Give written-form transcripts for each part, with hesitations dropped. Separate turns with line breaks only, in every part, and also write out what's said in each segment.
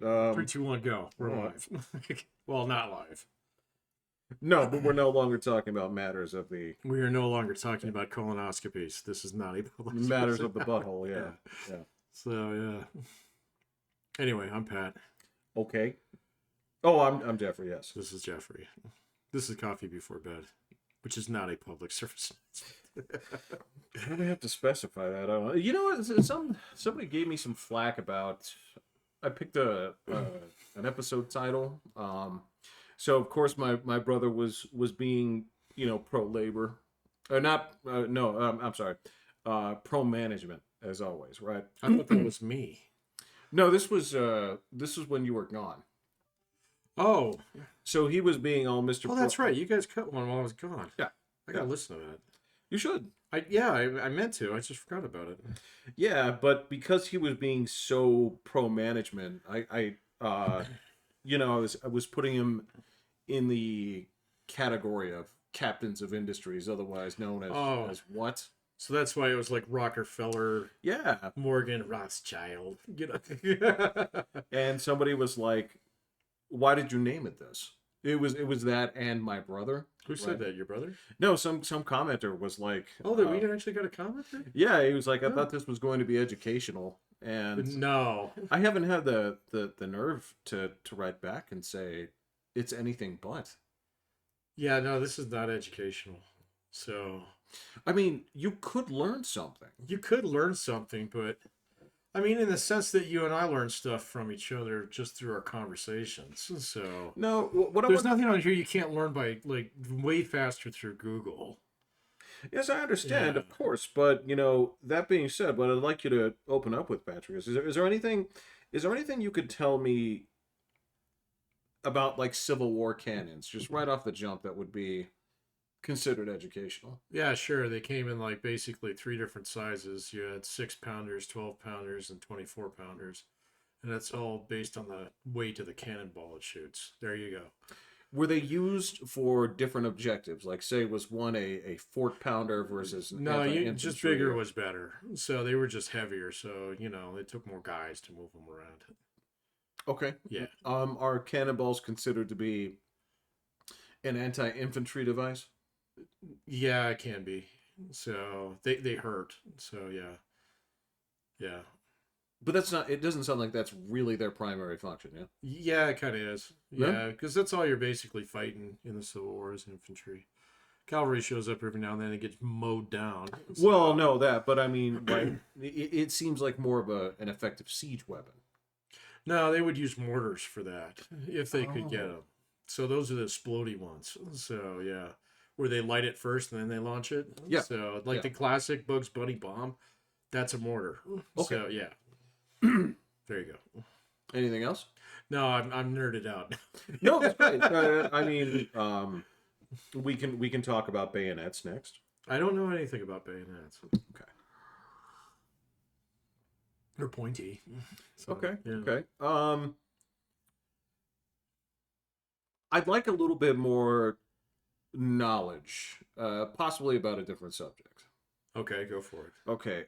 Three, two, one, go. We're live. Well, not live.
No, but we're no longer talking about matters of the
We are no longer talking about colonoscopies. This is not a public
matters
service.
of the butthole. Yeah.
So, yeah. Anyway, I'm Pat.
Okay. Oh, I'm Jeffrey. Yes.
This is Jeffrey. This is Coffee Before Bed, which is not a public service.
How do we have to specify that? I don't know. You know what? Somebody gave me some flack about. I picked an episode title. So of course my brother was being pro labor, or not? No, I'm sorry, pro management as always, right?
I thought that was me.
No, this was when you were gone.
Oh,
so he was being all Mr.
Oh, that's right. You guys cut one while I was gone.
Yeah,
I gotta listen to that.
You should.
I meant to. I just forgot about it.
Yeah, but because he was being so pro management, I was putting him in the category of captains of industries, otherwise known as what?
So that's why it was like Rockefeller,
yeah,
Morgan, Rothschild,
And somebody was like, "Why did you name it this?" It was that and my brother.
Who said that? Your brother?
No, some commenter was like,
"Oh, that we actually got a comment there."
Yeah, he was like, "I thought this was going to be educational," and
no,
I haven't had the nerve to write back and say it's anything but.
Yeah, no, this is not educational. So,
I mean, you could learn something.
You could learn something, but I mean, in the sense that you and I learn stuff from each other just through our conversations. So
no,
there's nothing on here you can't learn by like way faster through Google.
Yes, I understand, of course, but that being said, what I'd like you to open up with, Patrick, is there anything you could tell me about like Civil War cannons, just right off the jump, that would be considered educational?
Yeah, sure. They came in like basically 3 different sizes. You had 6-pounders, 12-pounders, and 24-pounders. And that's all based on the weight of the cannonball it shoots. There you go.
Were they used for different objectives? Like, say, was one a fort pounder versus
no, just bigger was better. So they were just heavier. So it took more guys to move them around.
Okay.
Yeah.
Are cannonballs considered to be an anti-infantry device?
Yeah, it can be. So they hurt. So yeah.
But that's not. It doesn't sound like that's really their primary function. Yeah.
Yeah, it kind of is. Yeah, because that's all you're basically fighting in the Civil War is infantry. Cavalry shows up every now and then and gets mowed down.
So. Well, no, but I mean, like, it seems like more of an effective siege weapon.
No, they would use mortars for that if they could get them. So those are the explodey ones. So yeah, where they light it first and then they launch it.
Yeah.
So like the classic Bugs Bunny bomb, that's a mortar.
Okay.
So yeah. There you go.
Anything else?
No, I'm nerded out.
No, that's great. I mean, we can talk about bayonets next.
I don't know anything about bayonets.
Okay.
They're pointy. So,
okay.
Yeah.
Okay. I'd like a little bit more knowledge, possibly about a different subject.
Okay, go for it.
Okay.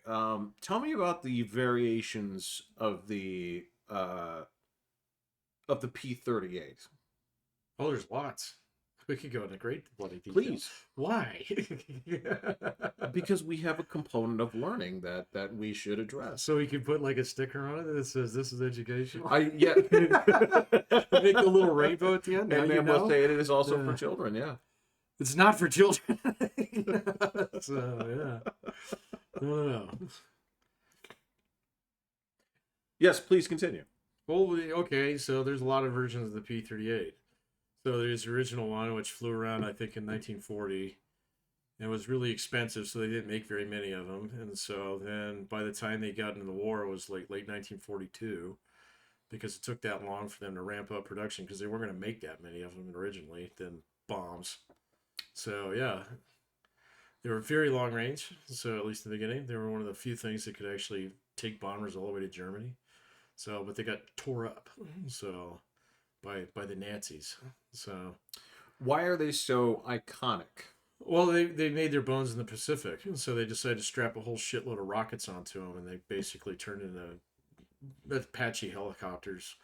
Tell me about the variations of the P-38.
Oh, there's lots. We could go into great bloody detail.
Please.
Why?
Because we have a component of learning that we should address.
So we could put like a sticker on it that says "This is education."
Yeah.
Make a little rainbow at the end.
And then we'll say it is also for children. Yeah.
It's not for children. So yeah. No.
Yes, please continue.
Well, okay. So there's a lot of versions of the P-38. So there's the original one, which flew around, I think, in 1940. It was really expensive, so they didn't make very many of them. And so then by the time they got into the war, it was like late 1942, because it took that long for them to ramp up production, because they weren't going to make that many of them originally, then bombs. So, yeah, they were very long range. So at least in the beginning, they were one of the few things that could actually take bombers all the way to Germany. So, but they got tore up. So... by the Nazis. So
why are they so iconic?
Well, they made their bones in the Pacific, and so they decided to strap a whole shitload of rockets onto them, and they basically turned into that's Apache helicopters.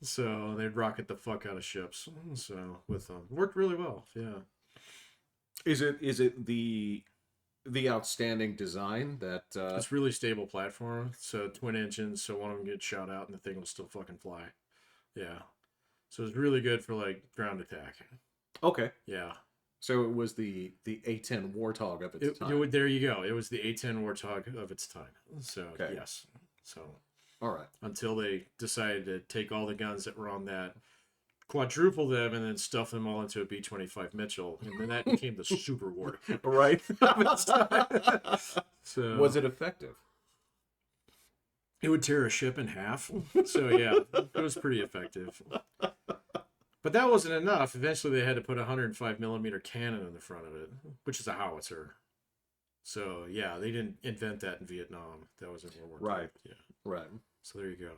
So they'd rocket the fuck out of ships. So with them, worked really well. Yeah.
Is it the outstanding design that
It's really stable platform. So twin engines. So one of them gets shot out and the thing will still fucking fly. Yeah. So it's really good for like ground attack.
okay.
Yeah.
So it was the A-10 Warthog of its time.
There you go. It was the A-10 Warthog of its time. So
Okay.
yes. So
All right.
until they decided to take all the guns that were on that, quadruple them, and then stuff them all into a B-25 Mitchell, and then that became the super war.
Right.
So
Was it effective?
it would tear a ship in half. So yeah, it was pretty effective. But that wasn't enough. Eventually, they had to put a 105 millimeter cannon in the front of it, which is a howitzer. So yeah, they didn't invent that in Vietnam. That was in World War II.
Right.
Yeah.
Right.
So there you go.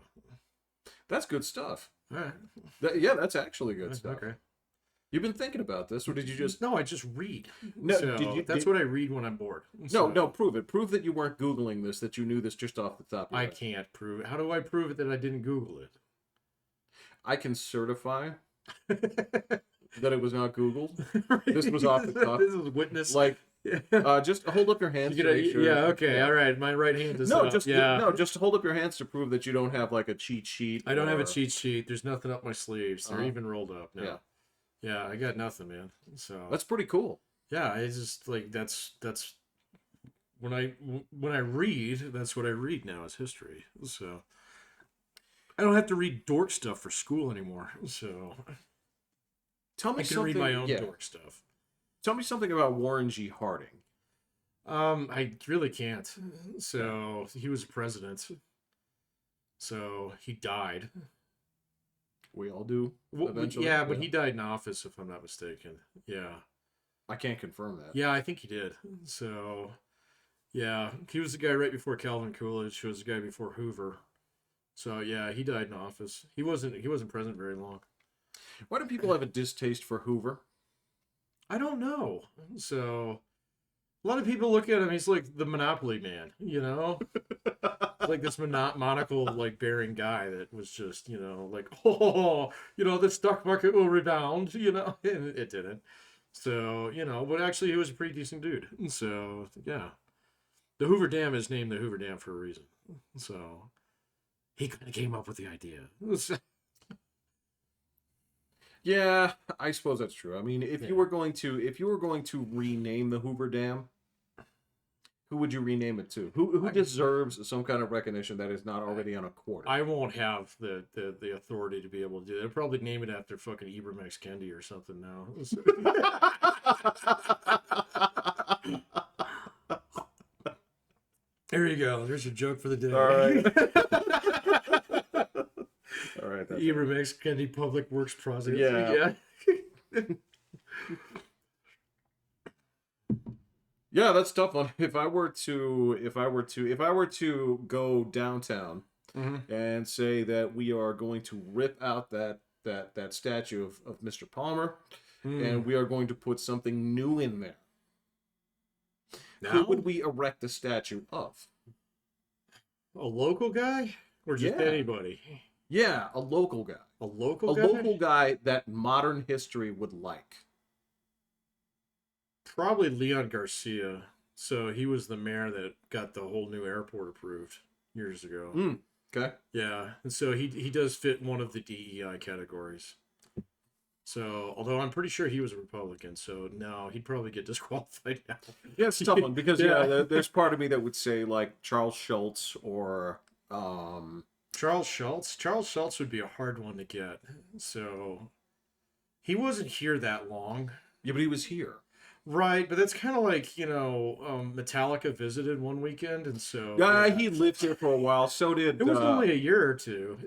That's good stuff.
All right.
Yeah, that's actually good stuff.
Okay.
You've been thinking about this, or did you just?
No, I just read.
No,
So that's what I read when I'm bored.
No, no, prove it. Prove that you weren't Googling this, that you knew this just off the top of your
I
head.
can't prove it. How do I prove it that I didn't Google it?
I can certify that it was not Googled. This was off the cuff.
This is witness.
Like, just hold up your hands to make sure.
Yeah, okay, all right. My right hand is
No,
up.
just
yeah.
no, just hold up your hands to prove that you don't have like a cheat sheet.
I don't have a cheat sheet. There's nothing up my sleeves. They're
Uh-huh.
even rolled up now.
Yeah.
Yeah, I got nothing, man. So
That's pretty cool.
yeah, I just like that's when I read, that's what I read now is history. So I don't have to read dork stuff for school anymore. So
Tell me
I can
something.
read my own
yeah.
dork stuff.
Tell me something about Warren G. Harding.
I really can't. So he was president. So he died.
We all do
Well,
eventually.
yeah, but he died in office, if I'm not mistaken. Yeah.
I can't confirm that.
Yeah, I think he did. So, yeah, he was the guy right before Calvin Coolidge. He was the guy before Hoover. So, yeah, he died in office. He wasn't president very long.
Why do people have a distaste for Hoover?
I don't know. So, a lot of people look at him. He's like the Monopoly man, you know? Like this monocle like bearing guy that was just, you know, like, oh, you know, the stock market will rebound, you know, and it didn't. So, you know, but actually he was a pretty decent dude. So, yeah. The Hoover Dam is named the Hoover Dam for a reason. So, he kind of came up with the idea.
Yeah, I suppose that's true. I mean, if you were going to rename the Hoover Dam, who would you rename it to? Who deserves some kind of recognition that is not already on a quarter?
I won't have the authority to be able to do that. They'll probably name it after fucking Ibram X Kendi or something now. There you go. There's your joke for the day.
All right. All right.
The Ibram X Kendi Public Works Project.
Yeah.
Yeah.
Yeah, that's tough one. If I were to go downtown and say that we are going to rip out that statue of Mr. Palmer and we are going to put something new in there.
Now?
Who would we erect a statue of?
A local guy? Or just
Yeah.
anybody?
Yeah, a local guy.
A local guy?
local guy that modern history would like.
Probably Leon Garcia. So he was the mayor that got the whole new airport approved years ago.
Okay.
Yeah, and so he does fit one of the DEI categories. So, although I'm pretty sure he was a Republican, so no, he'd probably get disqualified now.
Yeah, it's a tough one because
Yeah.
there's part of me that would say like Charles Schultz or
Charles Schultz. Charles Schultz would be a hard one to get. So, he wasn't here that long.
yeah, but he was here.
Right, but that's kind of like, you know, Metallica visited one weekend, and so...
Yeah, he lived here for a while. So did...
It was only a year or two.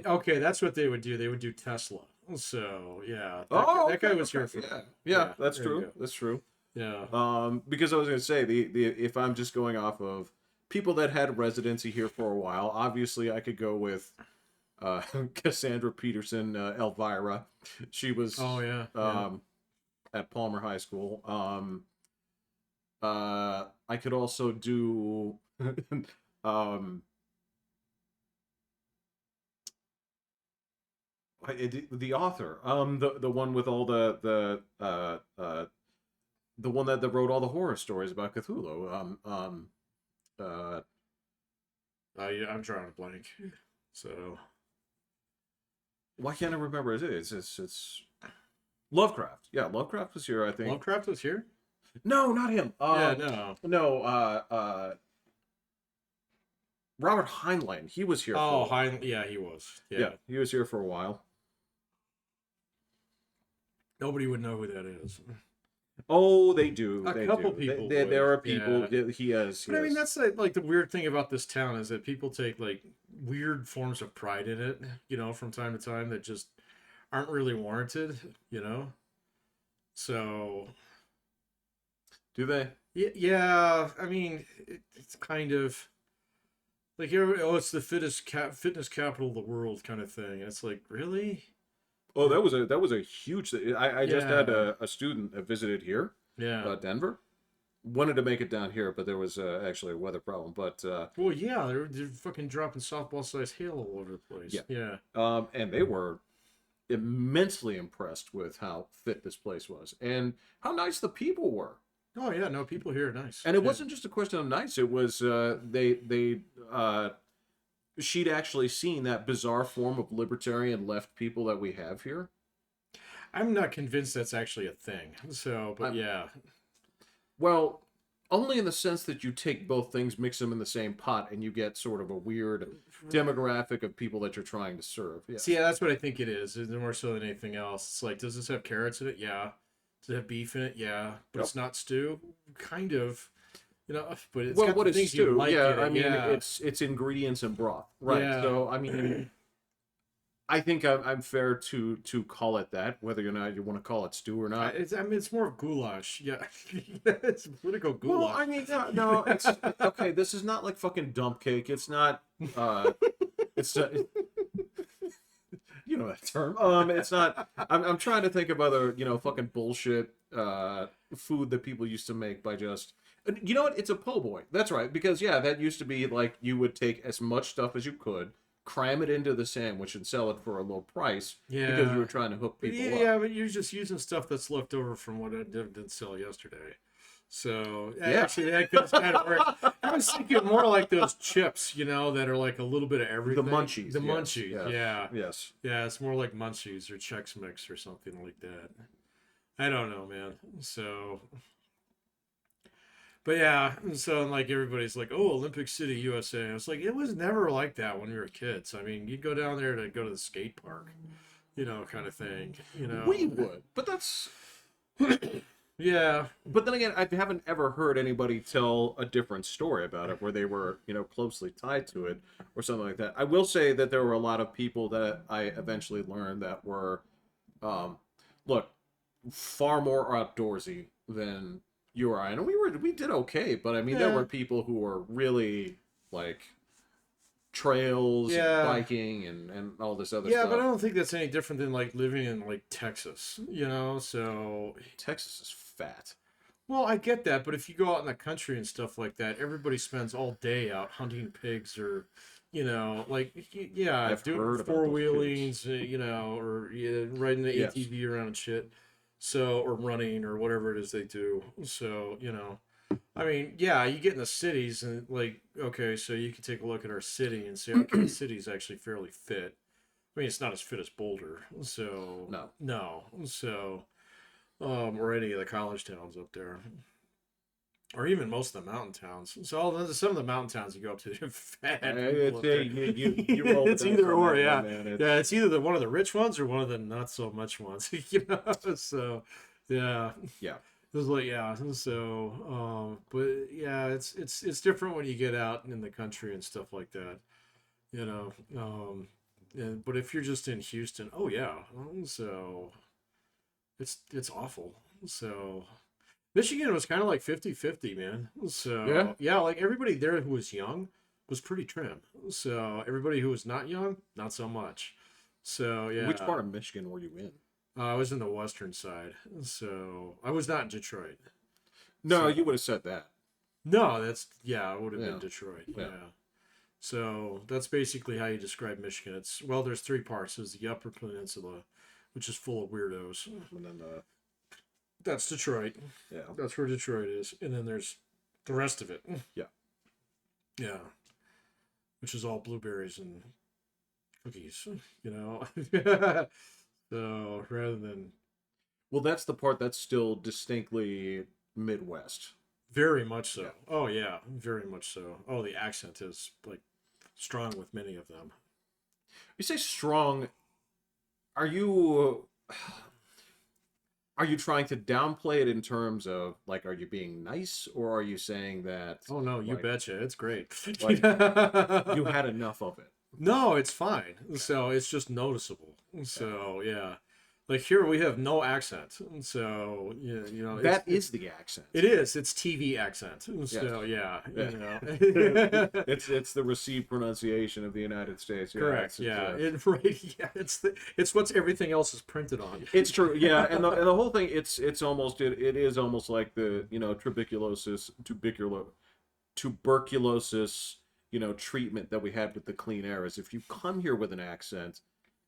Okay, that's what they would do. They would do Tesla. So, yeah. That guy was here for...
Yeah, that's
there you
true.
go.
That's true.
Yeah.
Because I was going to say, if I'm just going off of people that had residency here for a while, obviously I could go with Cassandra Peterson, Elvira. She was...
Oh, yeah.
At Palmer High School. I could also do um, the author, the one with all the one that wrote all the horror stories about Cthulhu. Uh,
I'm drawing a blank. So
why can't I remember? It's Lovecraft. Yeah, Lovecraft was here, I think.
Lovecraft was here.
No, not him.
Yeah, no.
No. Robert Heinlein. He was here.
Oh, yeah, he was.
Yeah, he was here for a while.
Nobody would know who that is.
Oh, they do.
A couple people.
There are people.
Yeah.
He has.
But I mean, that's like the weird thing about this town is that people take like weird forms of pride in it, from time to time that just aren't really warranted, So.
Do they?
Yeah. I mean, it's kind of like it's the fitness capital of the world kind of thing. It's like, really?
Oh, that was a huge thing. I just had a student that visited here.
Yeah.
Denver. Wanted to make it down here, but there was actually a weather problem. But
well, yeah, they're fucking dropping softball-sized hail all over the place. Yeah.
And they were immensely impressed with how fit this place was and how nice the people were.
Oh yeah, no, people here are nice.
And it wasn't just a question of nice. It was she'd actually seen that bizarre form of libertarian left people that we have here.
I'm not convinced that's actually a thing. So, but yeah.
Well, only in the sense that you take both things, mix them in the same pot, and you get sort of a weird demographic of people that you're trying to serve. Yeah.
See, yeah, that's what I think it is. It's more so than anything else. It's like, does this have carrots in it? Yeah. Does it have beef in it? Yeah. But it's not stew? Kind of. But it's got
what
the
is
things
stew?
you like
Yeah,
in it.
I mean,
yeah.
it's ingredients and broth, right?
Yeah.
So, I mean, I think I'm fair to call it that, whether or not you want to call it stew or not.
It's more of goulash. Yeah, it's political goulash.
Well, I mean, no, it's okay. This is not like fucking dump cake. It's not. It's you know that term. It's not. I'm trying to think of other fucking bullshit food that people used to make by just. You know what? It's a po' boy. That's right. Because yeah, that used to be like you would take as much stuff as you could, cram it into the sandwich, and sell it for a low price.
Yeah.
Because you were trying to hook people up.
Yeah, but you're just using stuff that's left over from what I did sell yesterday. So
Yeah.
actually, that goes kind of work. I was thinking more like those chips, that are like a little bit of everything.
The munchies.
The
yes,
munchies. Yeah.
Yes.
Yeah, it's more like munchies or Chex Mix or something like that. I don't know, man. So. But yeah, so like everybody's like, oh, Olympic City, USA. I was like, it was never like that when we were kids. I mean, you'd go down there to go to the skate park, kind of thing.
We would, but that's.
Yeah.
But then again, I haven't ever heard anybody tell a different story about it where they were, closely tied to it or something like that. I will say that there were a lot of people that I eventually learned that were, look, far more outdoorsy than you or I. And we did okay, but I mean, there were people who were really like trails, and biking, and all this other stuff.
Yeah, but I don't think that's any different than like living in like Texas, So
Texas is fat.
Well, I get that, but if you go out in the country and stuff like that, everybody spends all day out hunting pigs or, like doing four-wheelings, or riding the ATV around and shit. So, or running or whatever it is they do. So, I mean, yeah, you get in the cities and like, okay, so you can take a look at our city and say, okay, the city's actually fairly fit. I mean, it's not as fit as Boulder. So, no. So, or any of the college towns up there. Or even most of the mountain towns. So some of the mountain towns you go up to, they're fat.
You roll
it's either or, yeah. Yeah, it's either one of the rich ones or one of the not so much ones. So yeah.
Yeah.
It was like so but yeah, it's different when you get out in the country and stuff like that. But if you're just in Houston, oh yeah. So it's awful. So Michigan was kind of like 50-50, man. So yeah, like everybody there who was young was pretty trim. So everybody who was not young, not so much. So yeah.
Which part of Michigan were you in?
I was in the western side. So I was not in Detroit.
No, you would have said that.
No, I would have been Detroit. Yeah. So that's basically how you describe Michigan. It's well, there's three parts. There's the Upper Peninsula, which is full of weirdos,
And then
that's Detroit.
yeah,
That's where Detroit is, and then there's the rest of it.
yeah.
Yeah, which is all blueberries and cookies. You know. So rather than
Well, that's the part that's still distinctly Midwest.
very much so.
Yeah.
Oh yeah, very much so. Oh, the accent is like strong with many of them.
You say strong. Are you are you trying to downplay it in terms of like, are you being nice, or are you saying that
Oh no, you
like,
betcha, it's great.
like you had enough of it?
No, it's fine. So it's just noticeable. So yeah, like here we have no accent. So yeah, you know
That is the accent.
it is. It's TV accent. So yeah,
Yeah.
you know.
It's the received pronunciation of the United States. Yeah,
Correct.
it's,
Yeah.
uh,
Right. Yeah. It's what's everything else is printed on.
It's true, yeah, and the whole thing, it's almost it is almost like the tuberculosis treatment that we had with the clean air. Is if you come here with an accent,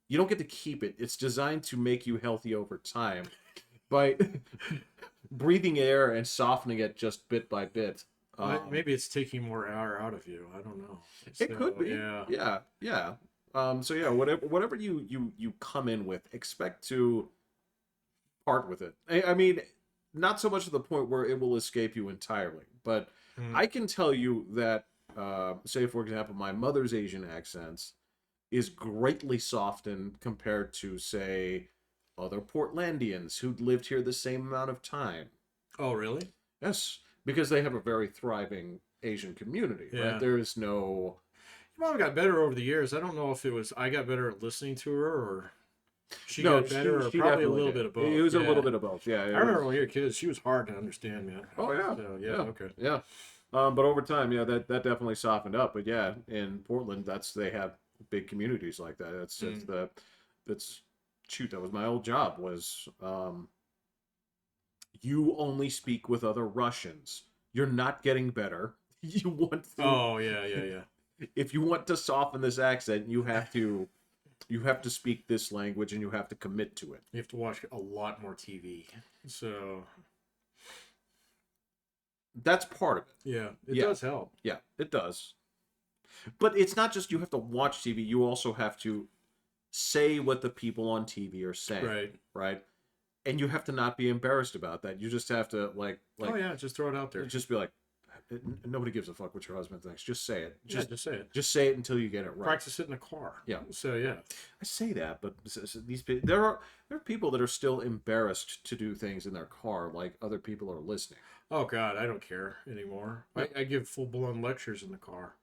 you don't get to keep it. It's designed to make you healthy over time by breathing air and softening it just bit by bit.
Maybe it's taking more air out of you. I don't know.
It could
So,
be.
Yeah.
Yeah. So yeah, whatever you come in with, expect to part with it. I mean, not so much to the point where it will escape you entirely, but
Mm.
I can tell you that, say for example, my mother's Asian accents is greatly softened compared to, say, other Portlandians who'd lived here the same amount of time.
Oh, really?
Yes, because they have a very thriving Asian community,
Yeah.
right? There is no.
Your mom got better over the years. I don't know if it was I got better at listening to her or she
No,
got better, or
she
probably a
definitely
little
did.
bit of both.
It was a
Yeah.
little bit of both. Yeah,
I remember when we were kids, she was hard to understand, man.
Oh yeah.
So, yeah. Okay.
Yeah. But over time, yeah, that definitely softened up. But yeah, in Portland, they have big communities like that. That's shoot. That was my old job. Was you only speak with other Russians. You're not getting better. You want to.
Oh yeah, yeah, yeah.
If you want to soften this accent, you have to speak this language and you have to commit to it.
You have to watch a lot more TV. So
That's part of it.
yeah, it
Yeah.
does help.
Yeah, it does. But it's not just you have to watch TV, you also have to say what the people on TV are saying.
Right.
Right? And you have to not be embarrassed about that. You just have to
Oh yeah, just throw it out there.
just be like, nobody gives a fuck what your husband thinks. Just say it.
Just say it.
Just say it until you get it right.
Practice it in the car.
Yeah.
So yeah.
I say that, but there are people that are still embarrassed to do things in their car, like other people are listening.
Oh God, I don't care anymore. I give full blown lectures in the car.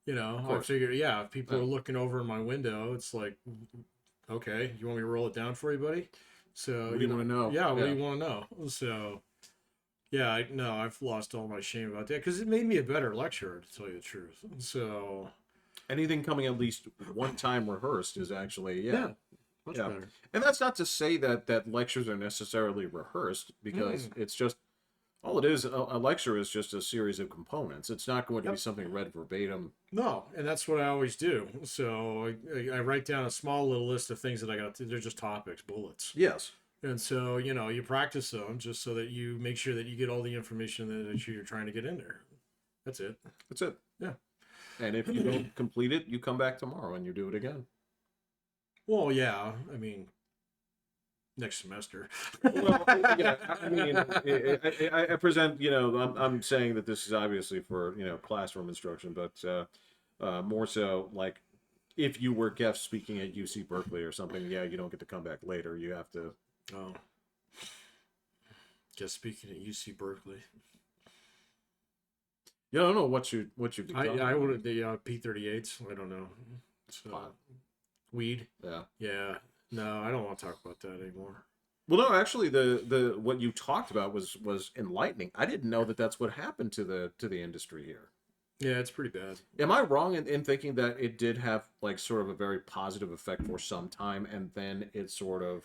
You know, I
course.
figure, yeah, if people
Yeah.
are looking over in my window, it's like, okay, you want me to roll it down for you, buddy? So
What do you want to know?
Yeah, what do you want to know? So, yeah, I've lost all my shame about that because it made me a better lecturer, to tell you the truth. So,
Anything coming at least one time rehearsed is actually
much
Yeah.
better.
And that's not to say that lectures are necessarily rehearsed, because it's just all it is. A lecture is just a series of components. It's not going to be something read verbatim.
No, and that's what I always do. So I write down a small little list of things that I got to. They're just topics, bullets.
Yes.
And so, you practice them just so that you make sure that you get all the information that you're trying to get in there. That's it.
That's it.
Yeah.
And if you don't complete it, you come back tomorrow and you do it again.
Well, yeah. I mean, next semester.
Well, yeah. I mean, I present. I'm saying that this is obviously for classroom instruction, but more so like if you were guest speaking at UC Berkeley or something. Yeah, you don't get to come back later. You have to.
Oh. Just speaking at UC Berkeley.
Yeah, I don't know what you
I would the P38s. I don't know. So,
Pot.
weed.
Yeah.
Yeah. No, I don't want to talk about that anymore.
Well, no, actually, the what you talked about was enlightening. I didn't know that that's what happened to the industry here.
Yeah, it's pretty bad.
Am I wrong in thinking that it did have like sort of a very positive effect for some time, and then it sort of,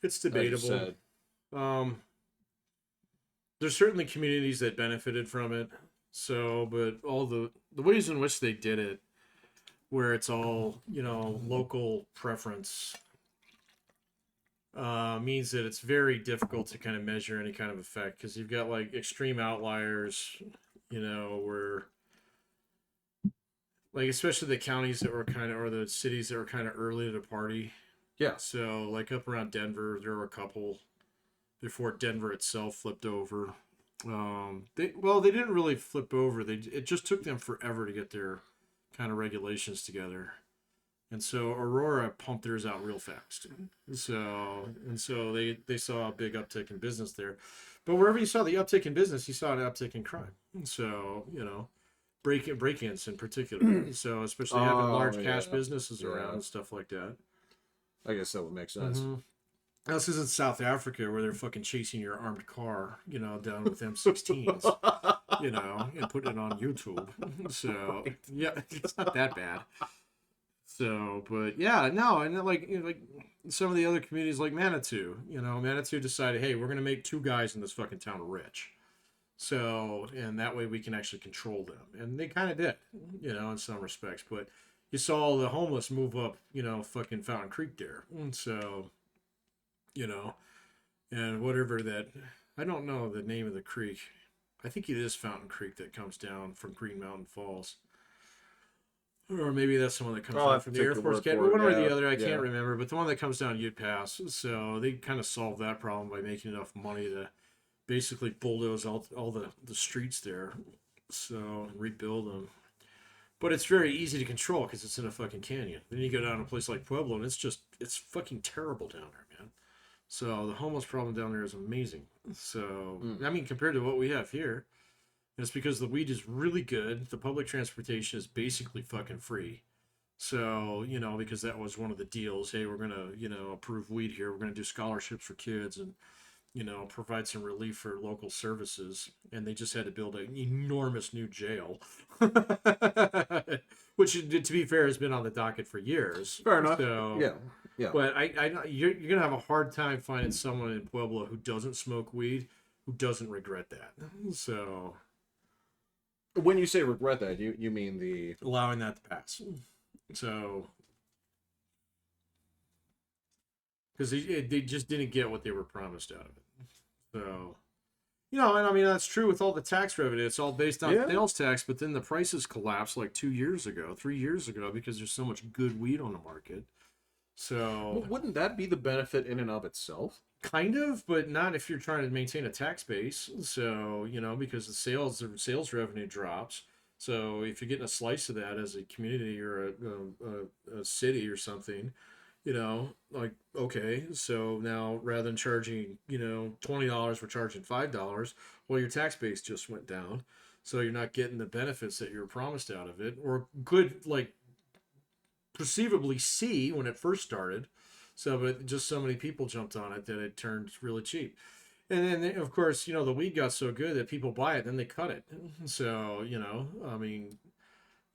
It's
as you
debatable.
said,
There's certainly communities that benefited from it. So, but all the ways in which they did it, where it's all, local preference, means that it's very difficult to kind of measure any kind of effect, because you've got like extreme outliers, where like especially the counties that were kind of, or the cities that were kind of early to the party.
Yeah.
So like up around Denver, there were a couple before Denver itself flipped over. They didn't really flip over. It just took them forever to get their kind of regulations together. And so Aurora pumped theirs out real fast. So they saw a big uptick in business there. But wherever you saw the uptick in business, you saw an uptick in crime. So, break-ins in particular. So especially having large cash businesses around and stuff like that.
I guess that would make sense.
Mm-hmm. Now, this isn't South Africa where they're fucking chasing your armed car, down with M16s, and putting it on YouTube. So, yeah, it's not that bad. So, but yeah, no, and then, like some of the other communities like Manitou, Manitou decided, hey, we're going to make 2 guys in this fucking town rich. So, and that way we can actually control them. And they kind of did, in some respects. But you saw the homeless move up, fucking Fountain Creek there. And so, and whatever that, I don't know the name of the creek. I think it is Fountain Creek that comes down from Green Mountain Falls. Or maybe that's the one that comes down from the Air Force Academy. One or the other, I can't remember. But the one that comes down Ute Pass. So they kind of solved that problem by making enough money to basically bulldoze all the streets there. So, rebuild them. But it's very easy to control because it's in a fucking canyon. Then you go down to a place like Pueblo and it's fucking terrible down there, man. So the homeless problem down there is amazing. So, I mean, compared to what we have here, it's because the weed is really good. The public transportation is basically fucking free. So, because that was one of the deals. Hey, we're going to, approve weed here. We're going to do scholarships for kids and, provide some relief for local services. And they just had to build an enormous new jail, which, to be fair, has been on the docket for years.
Fair enough.
So,
yeah.
But you're going to have a hard time finding someone in Pueblo who doesn't smoke weed, who doesn't regret that. So,
when you say regret that, you mean the
allowing that to pass. So, because they just didn't get what they were promised out of it. So, and I mean, that's true with all the tax revenue. It's all based on sales tax, but then the prices collapsed like 3 years ago, because there's so much good weed on the market. So,
well, wouldn't that be the benefit in and of itself?
Kind of, but not if you're trying to maintain a tax base. So, because the sales revenue drops. So if you're getting a slice of that as a community or a city or something, like, okay, so now rather than charging, $20, we're charging $5. Well, your tax base just went down. So you're not getting the benefits that you were promised out of it, or could, like, perceivably see when it first started. So, but just so many people jumped on it that it turned really cheap. And then, of course, the weed got so good that people buy it, then they cut it. So, I mean,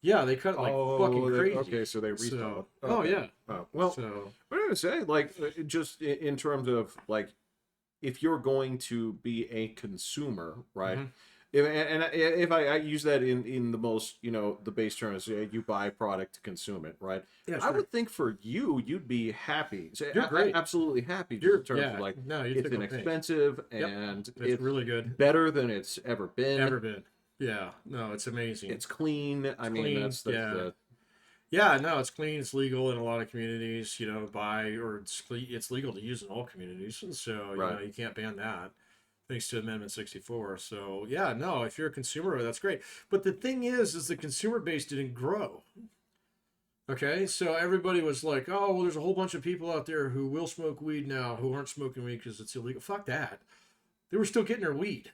yeah, they cut it like fucking crazy.
Okay, so they rethought.
So,
okay.
Oh, yeah.
Well,
so,
what I'm going to say, like, just in terms of, like, if you're going to be a consumer, right?
Mm-hmm.
If I use that in the most, the base terms, you buy a product to consume it, right?
Yeah,
I would think for you'd be happy. So
you're great.
Absolutely happy in terms of, like, it's inexpensive and
it's really good.
Better than it's ever been.
Yeah, no, it's amazing.
It's clean. I mean,
clean,
that's
yeah, no, it's clean. It's legal in a lot of communities, it's legal to use in all communities. So, you can't ban that. Thanks to Amendment 64. So, yeah, no, if you're a consumer, that's great. But the thing is the consumer base didn't grow. Okay, so everybody was like, oh, well, there's a whole bunch of people out there who will smoke weed now who aren't smoking weed because it's illegal. Fuck that. They were still getting their weed,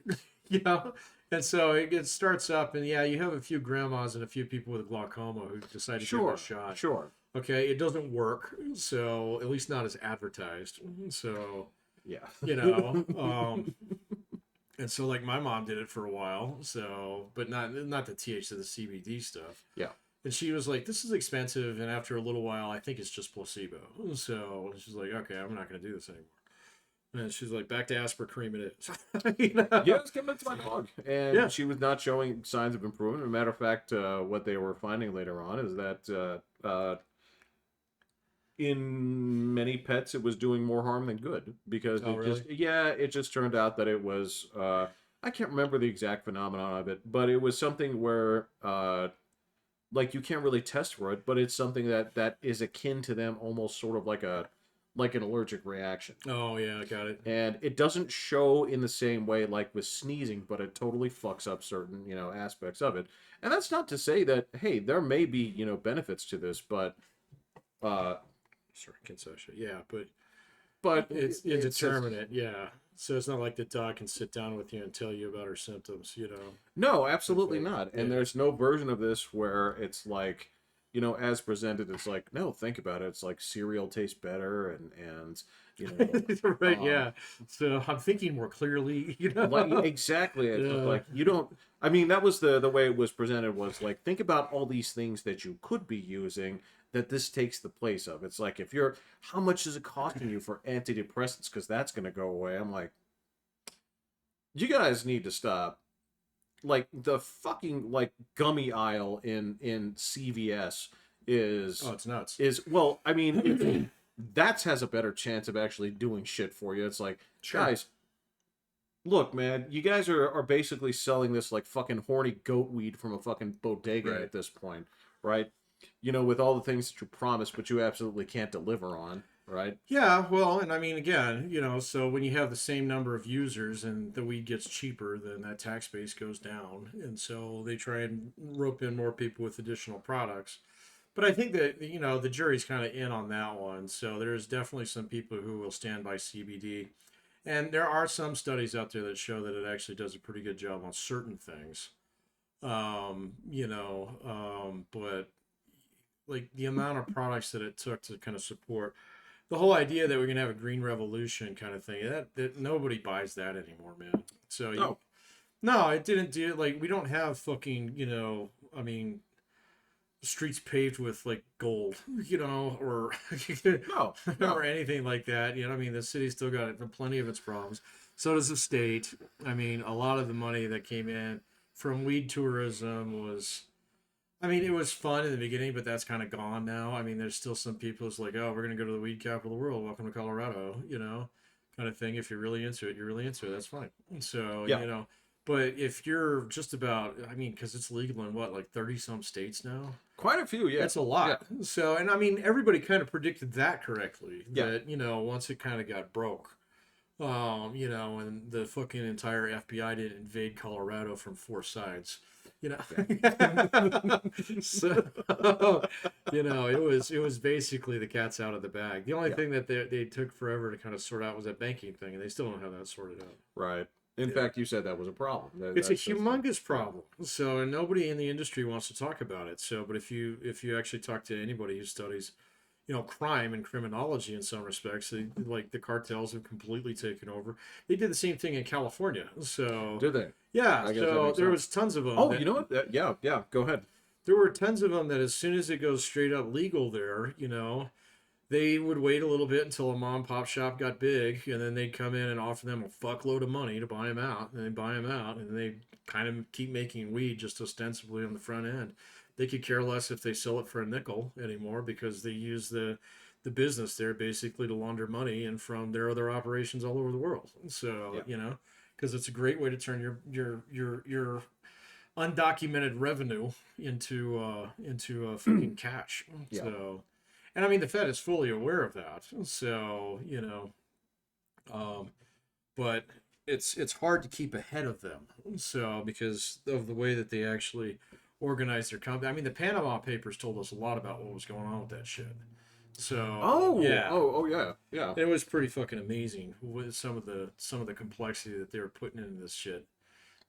And so it starts up, and you have a few grandmas and a few people with glaucoma who decide to give it a shot.
Sure.
Okay, it doesn't work, so at least not as advertised. So...
Yeah.
And so, like, my mom did it for a while, so, but not the THC, the CBD stuff.
Yeah.
And she was like, this is expensive, and after a little while, I think it's just placebo. So she's like, okay, I'm not going to do this anymore. And she's like, back to Asper cream it is. You know?
Yeah, it's giving it to my dog, and
Yeah.
she was not showing signs of improvement. As a matter of fact, what they were finding later on is that in many pets it was doing more harm than good because
Oh, really?
it just turned out that it was I can't remember the exact phenomenon of it, but it was something where like you can't really test for it, but it's something that is akin to them, almost sort of like an allergic reaction.
Oh, yeah, I got it.
And it doesn't show in the same way like with sneezing, but it totally fucks up certain, aspects of it. And that's not to say that, hey, there may be, benefits to this, but uh
Sorry, concession. Yeah, but
but
it's
it's just,
indeterminate. Yeah. So it's not like the dog can sit down with you and tell you about her symptoms, you know?
no, absolutely
Okay.
not. And
Yeah.
there's no version of this where it's like, as presented, it's like, no, think about it. It's like cereal tastes better, and you
Right,
know,
yeah. So I'm thinking more clearly, you
like
know?
exactly. It's just
Yeah.
like you don't. I mean, that was the way it was presented. Was like, think about all these things that you could be using that this takes the place of. It's like if you're, how much is it costing you for antidepressants? Because that's going to go away. I'm like, you guys need to stop. Like the fucking like gummy aisle in CVS
Oh,
is
it's nuts.
well, I mean, that has a better chance of actually doing shit for you. It's like,
Sure.
guys, look, man, you guys are basically selling this like fucking horny goat weed from a fucking bodega
Right.
at this point, right? With all the things that you promise, but you absolutely can't deliver on, right?
Yeah, well, and I mean, again, so when you have the same number of users and the weed gets cheaper, then that tax base goes down. And so they try and rope in more people with additional products. But I think that, the jury's kind of in on that one. So there's definitely some people who will stand by CBD. And there are some studies out there that show that it actually does a pretty good job on certain things. But like the amount of products that it took to kind of support the whole idea that we're gonna have a green revolution kind of thing, that nobody buys that anymore, man. So
No,
no, it didn't do like we don't have fucking, I mean, streets paved with like gold, or
no,
or
no.
anything like that. I mean, the city's still got plenty of its problems. So does the state. I mean, a lot of the money that came in from weed tourism was, I mean, it was fun in the beginning, but that's kind of gone now. I mean, there's still some people who's like, oh, we're gonna go to the weed capital of the world. Welcome to Colorado, kind of thing. If you're really into it, you're really into it. That's fine. So
Yeah,
but if you're just about, I mean, because it's legal in what, like 30 some states now.
quite a few. Yeah,
That's a
yeah,
lot. So, and I mean, everybody kind of predicted that correctly.
yeah.
That once it kind of got broke, and the fucking entire FBI didn't invade Colorado from four sides. You know, so it was basically the cat's out of the bag. The only
Yeah.
thing that they took forever to kind of sort out was that banking thing, and they still don't have that sorted out.
Right. In fact, you said that was a problem.
It's a
That's
humongous problem. So, and nobody in the industry wants to talk about it. So, but if you actually talk to anybody who studies, crime and criminology in some respects, like the cartels have completely taken over. They did the same thing in California. So,
Did they?
yeah.
I guess that
So
makes
there
sense.
was tons of them.
Oh,
that,
you know what? Yeah, yeah. Go ahead.
there were tons of them that as soon as it goes straight up legal there, they would wait a little bit until a mom and pop shop got big, and then they'd come in and offer them a fuckload of money to buy them out, and they buy them out, and they kind of keep making weed just ostensibly on the front end. They could care less if they sell it for a nickel anymore because they use the business there basically to launder money and from their other operations all over the world. So
Yeah.
because it's a great way to turn your undocumented revenue into fucking cash.
Yeah.
So, and I mean the Fed is fully aware of that. So um, but it's hard to keep ahead of them. So because of the way that they actually organize their company. I mean the Panama Papers told us a lot about what was going on with that shit. So
Oh,
yeah,
oh, yeah, yeah.
it was pretty fucking amazing with some of the complexity that they were putting into this shit.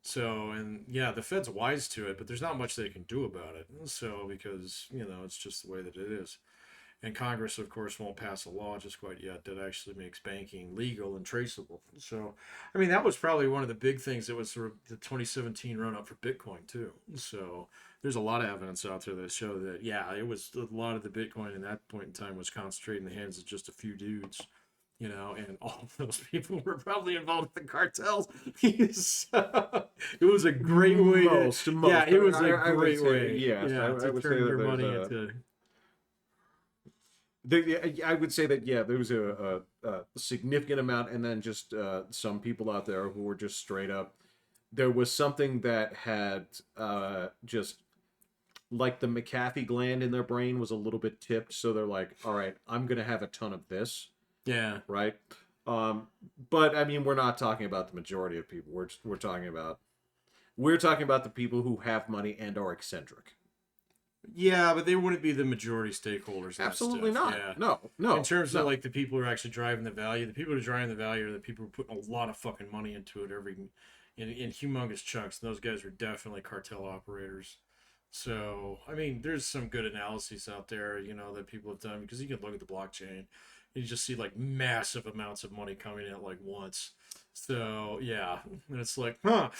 So, and yeah, the Fed's wise to it, but there's not much they can do about it. So, because, it's just the way that it is. And Congress, of course, won't pass a law just quite yet that actually makes banking legal and traceable. So, I mean, that was probably one of the big things that was sort of the 2017 run up for Bitcoin, too. So, there's a lot of evidence out there that show that, yeah, it was a lot of the Bitcoin in that point in time was concentrated in the hands of just a few dudes. you know, and all of those people were probably involved with the cartels. It was a great way to,
Most.
yeah, it was a
I would
great
say,
way,
yes,
yeah,
I
to
would say
turn
that
your
there's
money
a.
into.
I would say that yeah, there was a significant amount, and then just some people out there who were just straight up. There was something that had just like the McAfee gland in their brain was a little bit tipped, so they're like, "All right, I'm gonna have a ton of this."
Yeah,
Right? Um, but I mean, we're not talking about the majority of people. We're talking about the people who have money and are eccentric.
yeah, but they wouldn't be the majority stakeholders in that
Absolutely
stuff.
not.
Yeah.
No,
In
no,
terms of
no.
like the people who are actually driving the value, the people who are driving the value are the people who are putting a lot of fucking money into it in humongous chunks. And those guys are definitely cartel operators. So I mean, there's some good analyses out there, you know, that people have done because you can look at the blockchain and you just see like massive amounts of money coming in at like once. So yeah, and it's like, huh.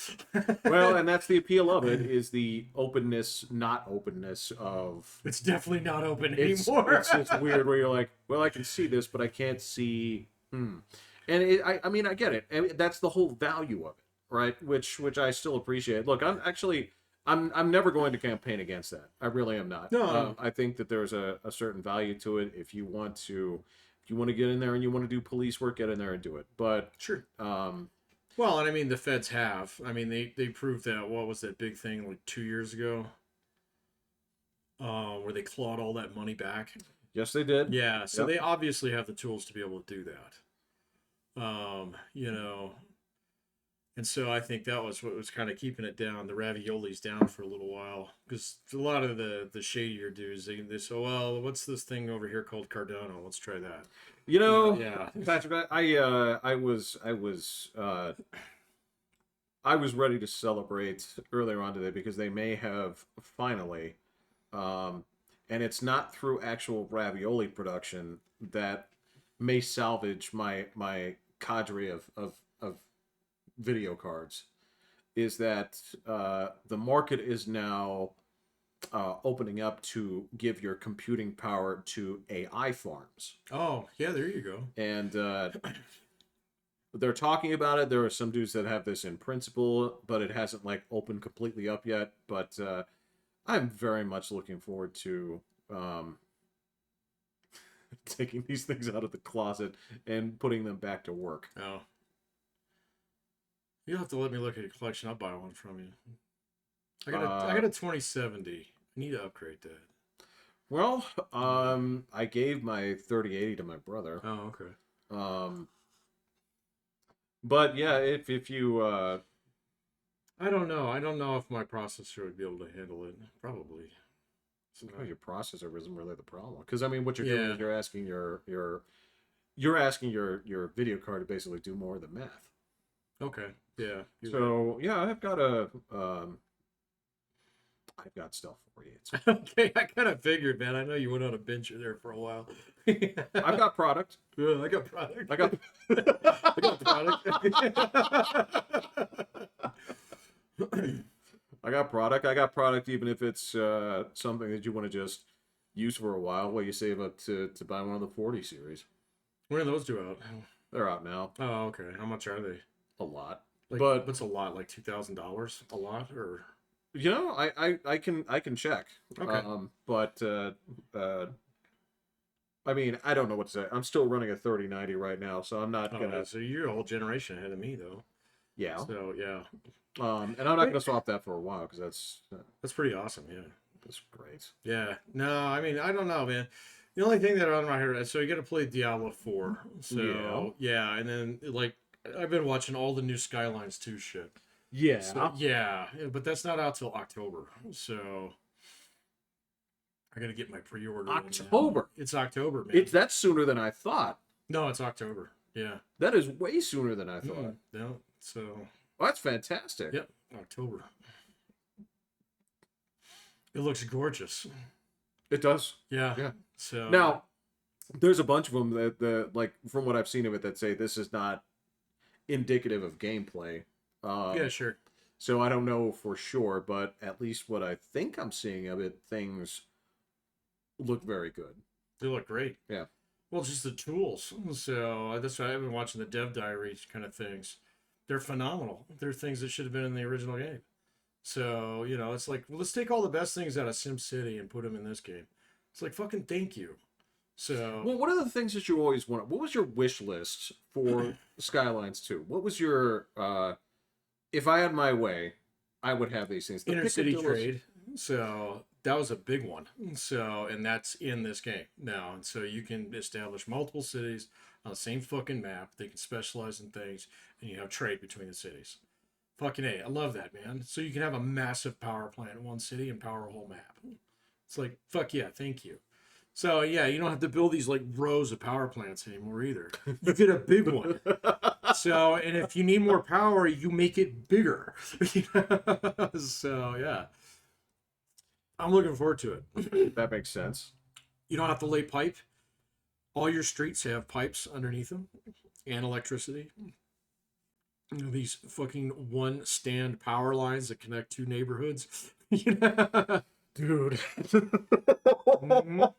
Well, and that's the appeal of it is the openness, not openness of
It's definitely not open
it's
anymore.
it's weird where you're like, well, I can see this, but I can't see. And I mean, I get it. I mean, that's the whole value of it, right? Which I still appreciate. Look, I'm never going to campaign against that. I really am not.
No.
I think that there's a certain value to it. If you want to get in there and you want to do police work, get in there and do it. But
Sure.
um,
Well, and I mean the feds have. I mean they proved that. What was that big thing like 2 years ago? Where they clawed all that money back.
yes, they did.
Yeah, so
Yep.
they obviously have the tools to be able to do that. You know, and so I think that was what was kind of keeping it down, the raviolis down for a little while, because a lot of the shadier dudes they say, well, what's this thing over here called Cardano? Let's try that.
You know,
Yeah.
Patrick, I was ready to celebrate earlier on today because they may have finally, um, and it's not through actual ravioli production that may salvage my cadre of video cards. Is that the market is now opening up to give your computing power to AI farms,
Oh, yeah. There you go.
and they're talking about it. There are some dudes that have this in principle, but it hasn't like opened completely up yet. But I'm very much looking forward to taking these things out of the closet and putting them back to work.
Oh, you'll have to let me look at your collection. I'll buy one from you. I got a 2070. I need to upgrade that.
Well, I gave my 3080 to my brother.
Oh, okay.
Um, but yeah, if you
I don't know. I don't know if my processor would be able to handle it. Probably.
your processor isn't really the problem, because I mean, what you're doing
Yeah.
is you're asking your video card to basically do more of the math.
Okay. Yeah. You're
So yeah, I've got stuff for you.
right. Okay. I kind of figured, man. I know you went on a bencher there for a while.
I've got product.
Yeah, I got product.
I got
I got product.
I got product. I got product, even if it's something that you want to just use for a while while you save up to buy one of the 40 series.
When are those due out?
They're out now.
Oh, okay. How much are they?
A lot.
Like,
But
what's a lot? Like $2,000? A lot, or
you know, I can check.
okay?
But I mean, I don't know what to say. I'm still running a 3090 right now, so I'm not
Oh,
gonna.
so you're a whole generation ahead of me, though.
Yeah.
So yeah,
And I'm not gonna swap that for a while because
that's pretty awesome. Yeah.
that's great.
Yeah. No, I mean, I don't know, man. The only thing that on my head, so you got to play Diablo 4. So yeah, and then like I've been watching all the new Skylines 2 shit.
Yeah.
So, yeah, but that's not out till October. So I got to get my pre-order. in now.
October.
It's October, man.
That's sooner than I thought.
No, it's October. Yeah.
That is way sooner than I thought.
No. So
Well, that's fantastic.
yep, October. It looks gorgeous.
It does.
Yeah.
Yeah.
So
Now, there's a bunch of them that like from what I've seen of it that say this is not indicative of gameplay.
yeah, sure.
So I don't know for sure, but at least what I think I'm seeing of it, things look very good.
They look great.
Yeah.
Well, just the tools. So that's why I've been watching the dev diaries kind of things. They're phenomenal. They're things that should have been in the original game. So, it's like, well, let's take all the best things out of SimCity and put them in this game. It's like, fucking thank you. So,
Well, what are the things that you always wanted? What was your wish list for Skylines 2? What was your if I had my way, I would have these things. The
intercity
picadillos-
trade. So, that was a big one. So, and that's in this game now. And so you can establish multiple cities on the same fucking map. They can specialize in things, and you have trade between the cities. Fucking A. I love that, man. So you can have a massive power plant in one city and power a whole map. It's like, fuck yeah, thank you. So yeah, you don't have to build these like rows of power plants anymore either. You get a big one. So, and if you need more power, you make it bigger. So yeah, I'm looking forward to it.
That makes sense.
You don't have to lay pipe. All your streets have pipes underneath them and electricity. These fucking one stand power lines that connect two neighborhoods.
Dude.
Mhm.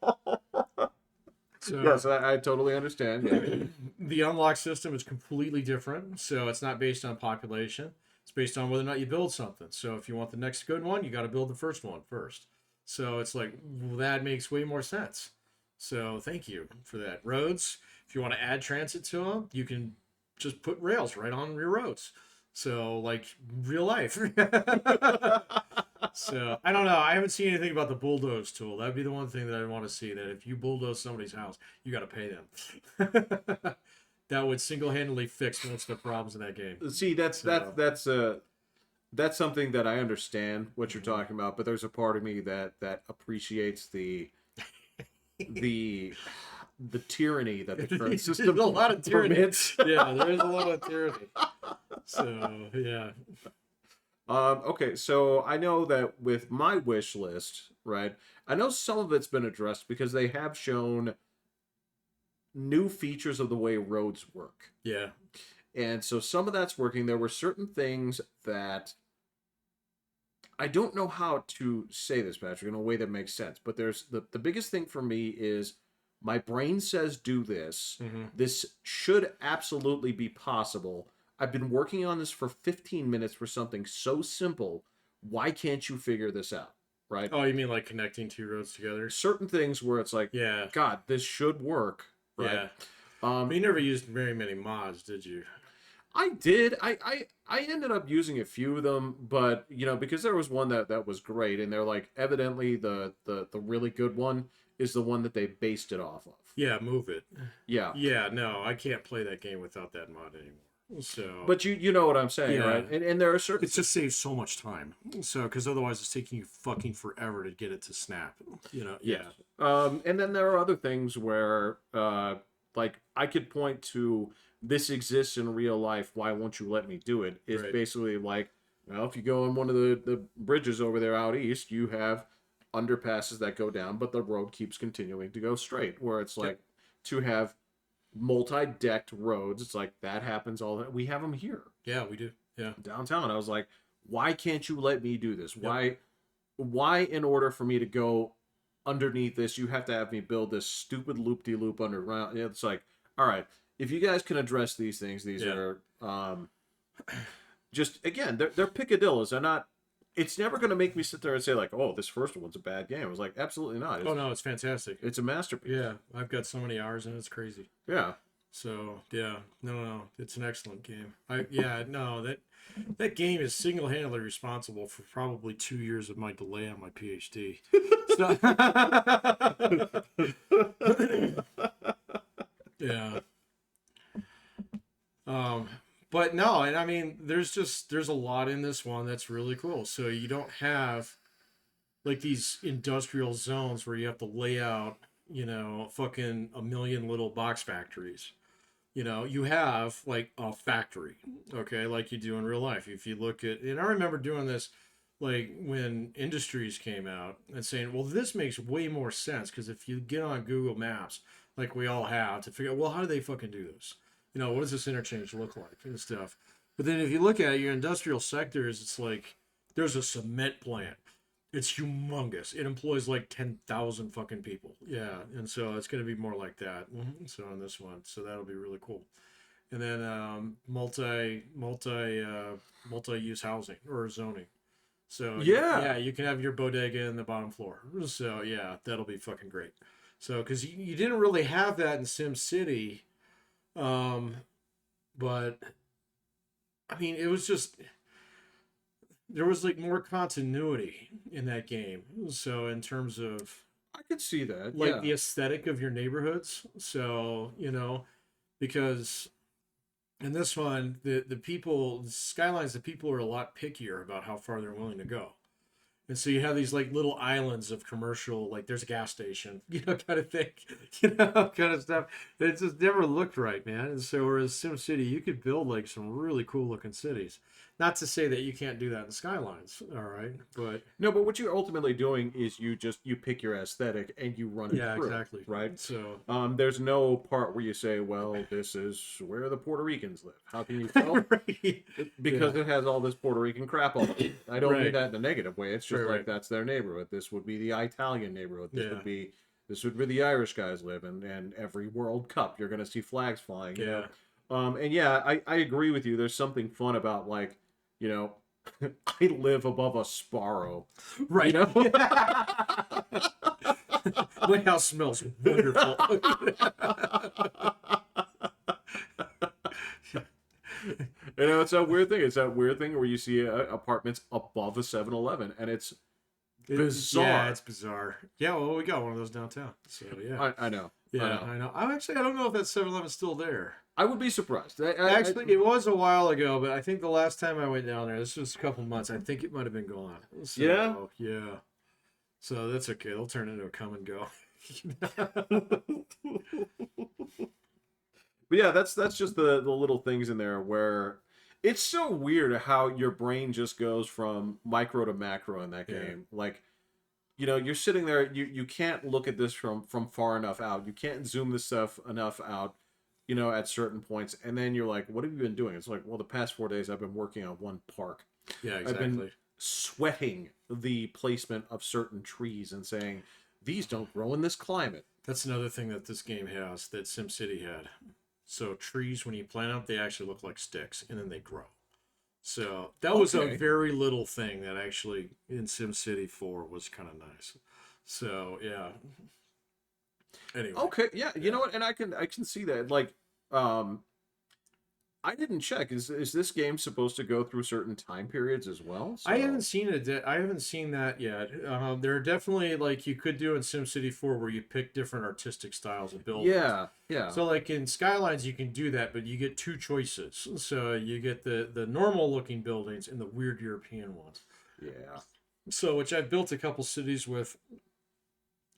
So
Yes, I totally understand. Yeah.
the unlock system is completely different. So it's not based on population. It's based on whether or not you build something. So if you want the next good one, you got to build the first one first. So it's like, well, that makes way more sense. So thank you for that. Roads, if you want to add transit to them, you can just put rails right on your roads. So like real life. So I don't know. I haven't seen anything about the bulldoze tool. That'd be the one thing that I want to see. That if you bulldoze somebody's house, you got to pay them. That would single-handedly fix most of the problems in that game.
See, that's something that I understand what you're talking about, but there's a part of me that appreciates the tyranny that the current system
There's a lot of tyranny.
permits.
Yeah, there is a lot of tyranny. So yeah.
Okay, so I know that with my wish list, right? I know some of it's been addressed because they have shown new features of the way roads work.
Yeah.
And so some of that's working. There were certain things that I don't know how to say this, Patrick, in a way that makes sense. But there's the biggest thing for me is my brain says do this.
Mm-hmm.
This should absolutely be possible. I've been working on this for 15 minutes for something so simple. Why can't you figure this out? Right?
Oh, you mean like connecting two roads together?
Certain things where it's like,
Yeah.
God, this should work. Right?
Yeah. You never used very many mods, did you?
I did. I ended up using a few of them, but because there was one that was great, and they're like, evidently the really good one is the one that they based it off of.
Yeah, move it.
Yeah.
Yeah, no, I can't play that game without that mod anymore. So,
But you know what I'm saying,
Yeah.
right? And there are certain
it just saves so much time. So, because otherwise it's taking you fucking forever to get it to snap. Yeah.
And then there are other things where like I could point to this exists in real life, why won't you let me do it? It's
Right.
basically like, well, if you go on one of the bridges over there out east, you have underpasses that go down, but the road keeps continuing to go straight. Where it's like to have multi-decked roads, it's like that happens all that we have them here
Yeah, we do. Yeah.
downtown. I was like, why can't you let me do this? Why in order for me to go underneath this, you have to have me build this stupid loop-de-loop underground? It's like, all right, if you guys can address these things, these are just, again, they're picadillos. They're not, it's never going to make me sit there and say like, oh, this first one's a bad game. I was like, absolutely not.
Oh no, it's fantastic.
It's a masterpiece.
Yeah, I've got so many hours in it, it's crazy.
Yeah.
So yeah, no, it's an excellent game. That game is single-handedly responsible for probably 2 years of my delay on my PhD. Yeah. But no, and I mean, there's a lot in this one that's really cool. So you don't have like these industrial zones where you have to lay out, fucking a million little box factories. You have like a factory, okay, like you do in real life. If you look at, and I remember doing this like when Industries came out and saying, well, this makes way more sense because if you get on Google Maps, like we all have, to figure out, well, how do they fucking do this? What does this interchange look like and stuff? But then if you look at your industrial sectors, it's like there's a cement plant. It's humongous. It employs like 10,000 fucking people. Yeah, and so it's going to be more like that. So on this one, so that'll be really cool. And then multi use housing or zoning. So
Yeah.
yeah, you can have your bodega in the bottom floor. So yeah, that'll be fucking great. So because you didn't really have that in Sim City, um, but I mean it was just there was like more continuity in that game. So in terms of
I could see that.
like
Yeah.
the aesthetic of your neighborhoods. So because in this one, the people, the skylines, the people are a lot pickier about how far they're willing to go. And so you have these like little islands of commercial, like there's a gas station, kind of thing, kind of stuff. It just never looked right, man. And so whereas SimCity, you could build like some really cool looking cities. Not to say that you can't do that in Skylines, all right? But
No, but what you're ultimately doing is you pick your aesthetic and you run it
yeah,
through,
exactly.
right?
So
There's no part where you say, well, this is where the Puerto Ricans live. How can you tell?
right.
Because it has all this Puerto Rican crap on it. I don't mean
Right.
that in a negative way. It's just
Right,
like
right.
that's their neighborhood. This would be the Italian neighborhood. This
Yeah.
would be where the Irish guys live, and every World Cup you're gonna see flags flying. You
Yeah.
know? And yeah, I agree with you. There's something fun about like, you know, I live above a Sbarro.
Right.
You know?
My house smells wonderful.
You know, it's that weird thing. It's that weird thing where you see apartments above a 7-Eleven, and it's bizarre.
Yeah, it's bizarre. Yeah, well, we got one of those downtown. So yeah.
I know.
Yeah,
I know.
I know. I don't know if that 7-Eleven's still there.
I would be surprised.
Actually, it was a while ago, but I think the last time I went down there, this was a couple months, I think it might have been gone. So,
Yeah?
Yeah. So that's okay. They'll turn into a come and go.
But yeah, that's just the little things in there where it's so weird how your brain just goes from micro to macro in that
Yeah.
game. Like, you know, you're sitting there, you can't look at this from far enough out. You can't zoom this stuff enough out, you know, at certain points. And then you're like, what have you been doing? It's like, well, the past 4 days I've been working on one park.
Yeah,
I've been
exactly.
sweating the placement of certain trees and saying, these don't grow in this climate.
That's another thing that this game has that SimCity had. So trees, when you plant them, they actually look like sticks, and then they grow. So that was
Okay.
a very little thing that actually in SimCity 4 was kind of nice. So yeah. Anyway,
Okay, yeah, you know what, and I can see that. Like, I didn't check. Is this game supposed to go through certain time periods as well?
I haven't seen it. I haven't seen that yet. There are definitely like you could do in SimCity 4 where you pick different artistic styles of buildings.
Yeah, yeah.
So like in Skylines you can do that, but you get two choices. So you get the normal looking buildings and the weird European ones.
Yeah.
So which I've built a couple cities with.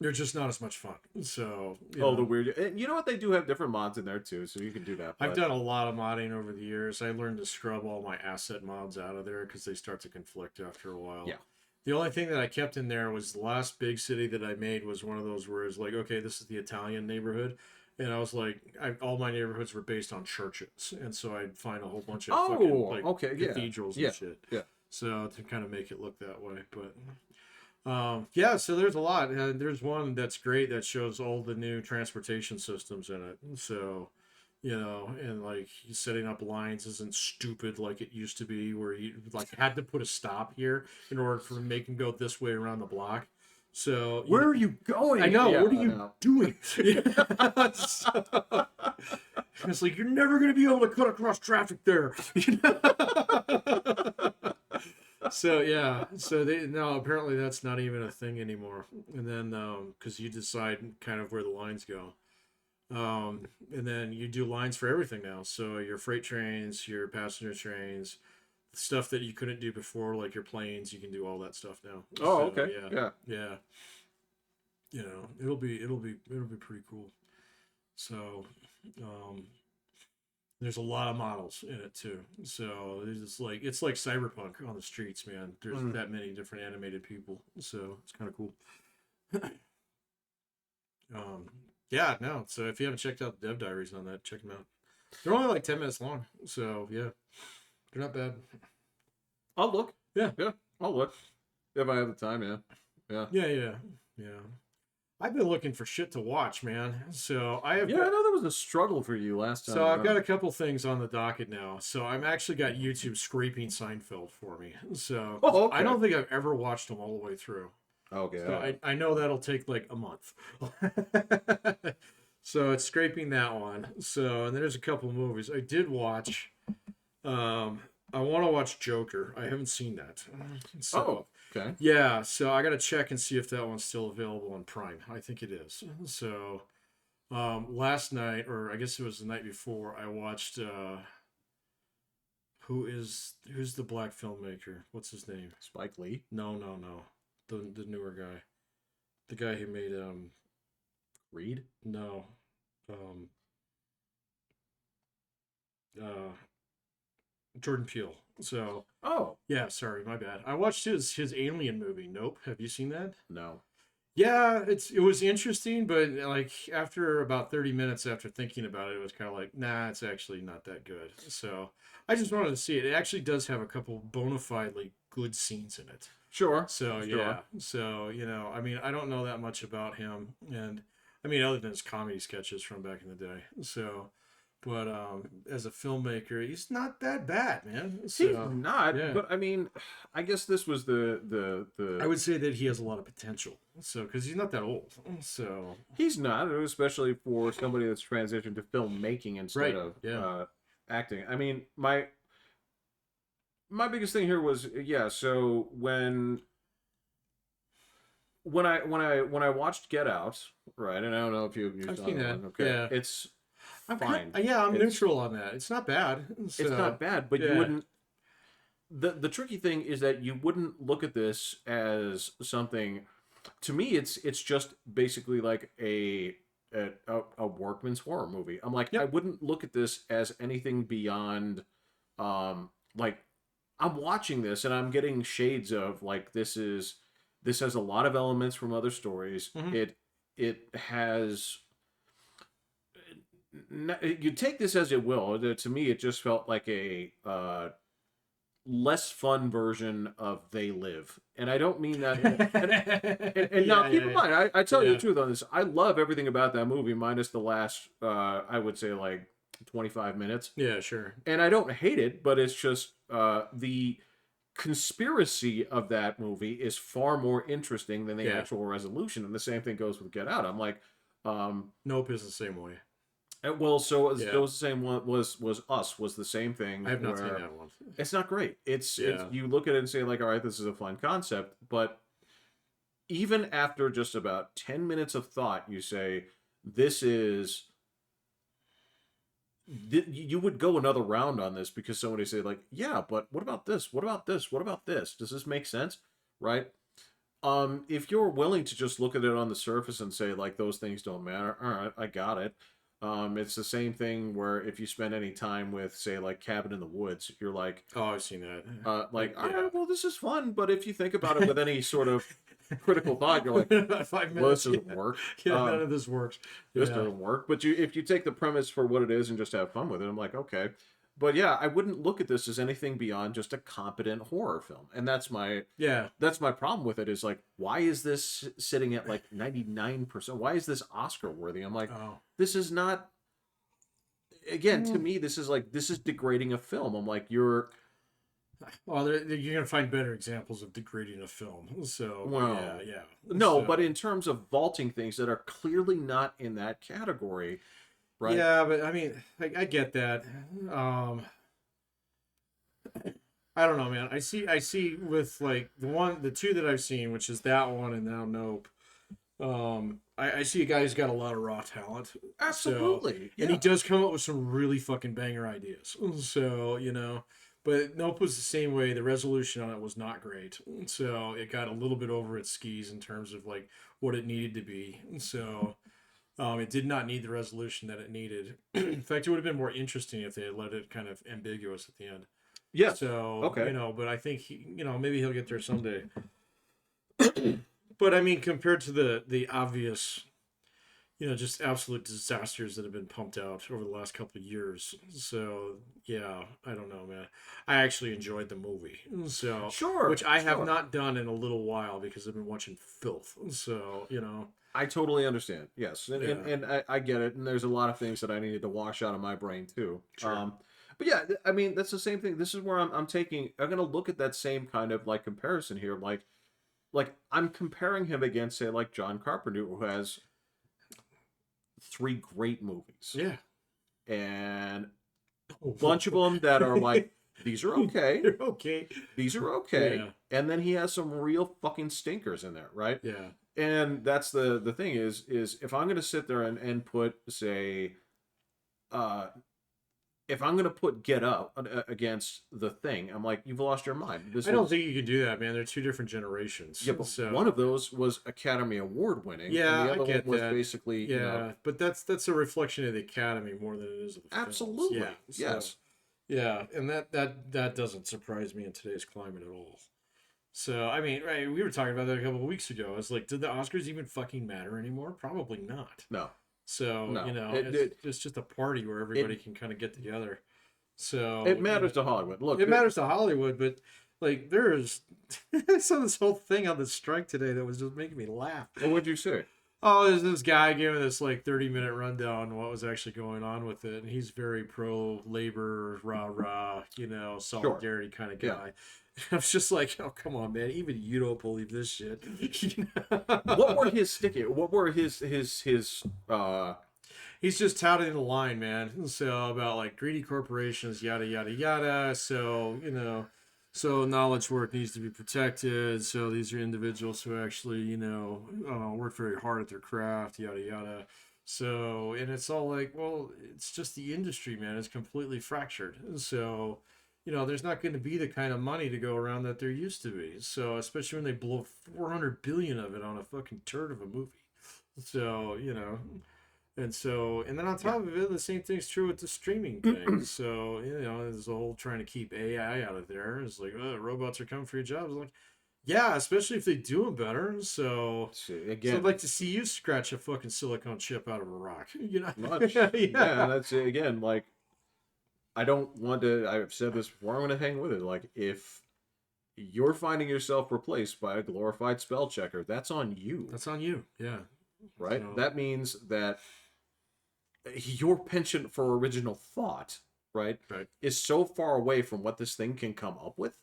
They're just not as much fun. So
The weird. And you know what? They do have different mods in there too, so you can do that.
I've
but-
done a lot of modding over the years. I learned to scrub all my asset mods out of there because they start to conflict after a while.
Yeah.
The only thing that I kept in there was the last big city that I made was one of those where it's like, okay, this is the Italian neighborhood. And I was like, all my neighborhoods were based on churches. And so I'd find a whole bunch of fucking, like,
okay, yeah,
cathedrals
yeah,
and shit.
yeah.
So to kind of make it look that way. But yeah, so there's a lot. There's one that's great that shows all the new transportation systems in it. So, and like setting up lines isn't stupid like it used to be, where you like had to put a stop here in order for make them go this way around the block. So
Where are you going?
I know.
Yeah,
what are
I
you
know.
doing? So, it's like you're never going to be able to cut across traffic there. So yeah, so apparently that's not even a thing anymore. And then because you decide kind of where the lines go, and then you do lines for everything now. So your freight trains, your passenger trains, stuff that you couldn't do before, like your planes, you can do all that stuff now.
Oh,
So,
okay.
Yeah.
Yeah.
It'll be pretty cool. So, there's a lot of models in it too. So it's like Cyberpunk on the streets, man. There's that many different animated people. So it's kind of cool. Yeah, no. So if you haven't checked out the dev diaries on that, check them out. They're only like 10 minutes long. So yeah, they're not bad.
I'll look.
Yeah.
I'll look. If I have the time, yeah. Yeah.
Yeah. I've been looking for shit to watch, man. So I have
Yeah, I know that was a struggle for you last time.
so I've got a couple things on the docket now. So I'm actually got YouTube scraping Seinfeld for me. So
Oh, okay.
I don't think I've ever watched them all the way through.
Okay.
So I know that'll take like a month. So it's scraping that one. So and there's a couple movies I did watch. I want to watch Joker. I haven't seen that. So
okay.
yeah, so I got to check and see if that one's still available on Prime. I think it is. So last night, or I guess it was the night before, I watched who's the black filmmaker? What's his name?
Spike Lee.
No. The newer guy. The guy who made
Reed?
no. Um Jordan Peele. So
Oh,
yeah, sorry, my bad. I watched his Alien movie. Nope. Have you seen that?
no.
Yeah, it was interesting, but like after about 30 minutes after thinking about it, it was kind of like, nah, it's actually not that good. So I just wanted to see it. It actually does have a couple bona fidely good scenes in it.
Sure.
So
Sure.
yeah, so I mean, I don't know that much about him, and I mean, other than his comedy sketches from back in the day. So, but as a filmmaker, he's not that bad, man.
He's
So
not,
yeah.
but I mean, I guess this was the
I would say that he has a lot of potential. So, because he's not that old. So,
he's not, especially for somebody that's transitioned to filmmaking instead
Right,
of
yeah.
acting. I mean, my biggest thing here was so when I watched Get Out, right, and I don't know if you
I've
saw
seen
that
that.
one, okay,
Yeah.
it's
I'm
fine.
I'm
It's-
neutral on that. It's not bad.
It's not bad, but you
yeah.
wouldn't. The tricky thing is that you wouldn't look at this as something. To me, it's just basically like a workman's horror movie. I'm like,
Yep.
I wouldn't look at this as anything beyond, like I'm watching this and I'm getting shades of like this has a lot of elements from other stories.
Mhm.
It has. You take this as it will. To me, it just felt like a less fun version of They Live, and I don't mean that. And now, keep in mind, I tell you
Yeah.
the truth on this. I love everything about that movie, minus the last, I would say, like 25 minutes.
Yeah, sure.
And I don't hate it, but it's just the conspiracy of that movie is far more interesting than the
Yeah.
actual resolution. And the same thing goes with Get Out. I'm like,
Nope is the same way.
well, so
Yeah.
it was the same one. Was Us was the same thing.
I have not seen
where
that one.
It's not great. It's
Yeah.
you look at it and say like, all right, this is a fun concept, but even after just about 10 minutes of thought, you say this is. You would go another round on this because somebody say like, yeah, but what about this? What about this? What about this? Does this make sense? Right? If you're willing to just look at it on the surface and say like those things don't matter, all right, I got it. It's the same thing where if you spend any time with, say, like Cabin in the Woods, you're like,
Oh, I've seen that.
all
Yeah.
right, well, this is fun. But if you think about it with any sort of critical thought, you're like,
5
well, this
minutes.
doesn't work.
Yeah, none of this works.
This
Yeah.
doesn't work. But if you take the premise for what it is and just have fun with it, I'm like, okay. But yeah, I wouldn't look at this as anything beyond just a competent horror film, and that's my problem with it. Is like, why is this sitting at like 99%? Why is this Oscar worthy? I'm like,
Oh.
this is not. Again, to me, this is degrading a film. I'm like,
Well, you're gonna find better examples of degrading a film. So
Well,
yeah.
no,
So-
but in terms of vaulting things that are clearly not in that category, right?
Yeah, but I mean, I get that. I don't know, man. I see with like the two that I've seen, which is that one and now Nope. I see a guy who's got a lot of raw talent.
Absolutely.
And he does come up with some really fucking banger ideas. So, but Nope was the same way. The resolution on it was not great. So it got a little bit over its skis in terms of like what it needed to be. So it did not need the resolution that it needed. In fact, it would have been more interesting if they had let it kind of ambiguous at the end.
Yeah.
So,
Okay.
but I think maybe he'll get there someday. But I mean, compared to the obvious, just absolute disasters that have been pumped out over the last couple of years. So yeah, I don't know, man. I actually enjoyed the movie, so
Sure,
which I have
sure.
not done in a little while because I've been watching filth. So
I totally understand. Yes, and
yeah,
I get it. And there's a lot of things that I needed to wash out of my brain too.
sure,
But yeah, I mean that's the same thing. This is where I'm gonna look at that same kind of like comparison here. Like I'm comparing him against say like John Carpenter, who has three great movies
yeah.
and
Oh,
bunch of them that are like these are okay,
You're okay.
these are okay,
Yeah,
and then he has some real fucking stinkers in there, right?
yeah.
And that's the thing is if I'm gonna sit there and put say uh if I'm gonna put Get Up against The Thing, I'm like, you've lost your mind. This
I don't
was
think you can do that, man. They're two different generations.
yeah, but one
So
of those was Academy Award winning, and
yeah,
the
I
other one
get
was
that.
basically,
Yeah, but that's a reflection of the Academy more than it is of the films. Yeah.
absolutely
So
yes.
yeah, and that doesn't surprise me in today's climate at all. So I mean, right, we were talking about that a couple of weeks ago. It's like, did the Oscars even fucking matter anymore? Probably not.
No,
So,
no.
it's just a party where everybody
It
can kind of get together.
it
So,
matters to Hollywood. Look,
it matters to Hollywood, but like there is I saw this whole thing on the strike today that was just making me laugh.
what'd you say?
Oh, there's this guy giving this like 30-minute rundown on what was actually going on with it, and he's very pro labor, rah rah,
Sure.
solidarity kind of
Yeah.
guy. I was just like, oh come on, man, even you don't believe this shit.
What were his sticky? What were his
He's just touting the line, man. So about like greedy corporations, yada yada yada. So so knowledge work needs to be protected. So these are individuals who actually work very hard at their craft, yada yada. So and it's all like, well, it's just the industry, man. It's completely fractured. So there's not going to be the kind of money to go around that there used to be. So especially when they blow 400 billion of it on a fucking turd of a movie. So and then on
yeah.
top of it, the same thing's true with the streaming thing. So, there's the whole trying to keep AI out of there. It's like, oh, robots are coming for your jobs. Like, yeah, especially if they do them better. So I'd
Again,
like to see you scratch a fucking silicone chip out of a rock.
much. Yeah,
Yeah.
that's it. Again, like I don't want to. I've said this before. I'm going to hang with it. Like if you're finding yourself replaced by a glorified spell checker, that's on you,
That's on you. Yeah.
right?
So,
That means that your penchant for original thought, right,
right.
is so far away from what this thing can come up with,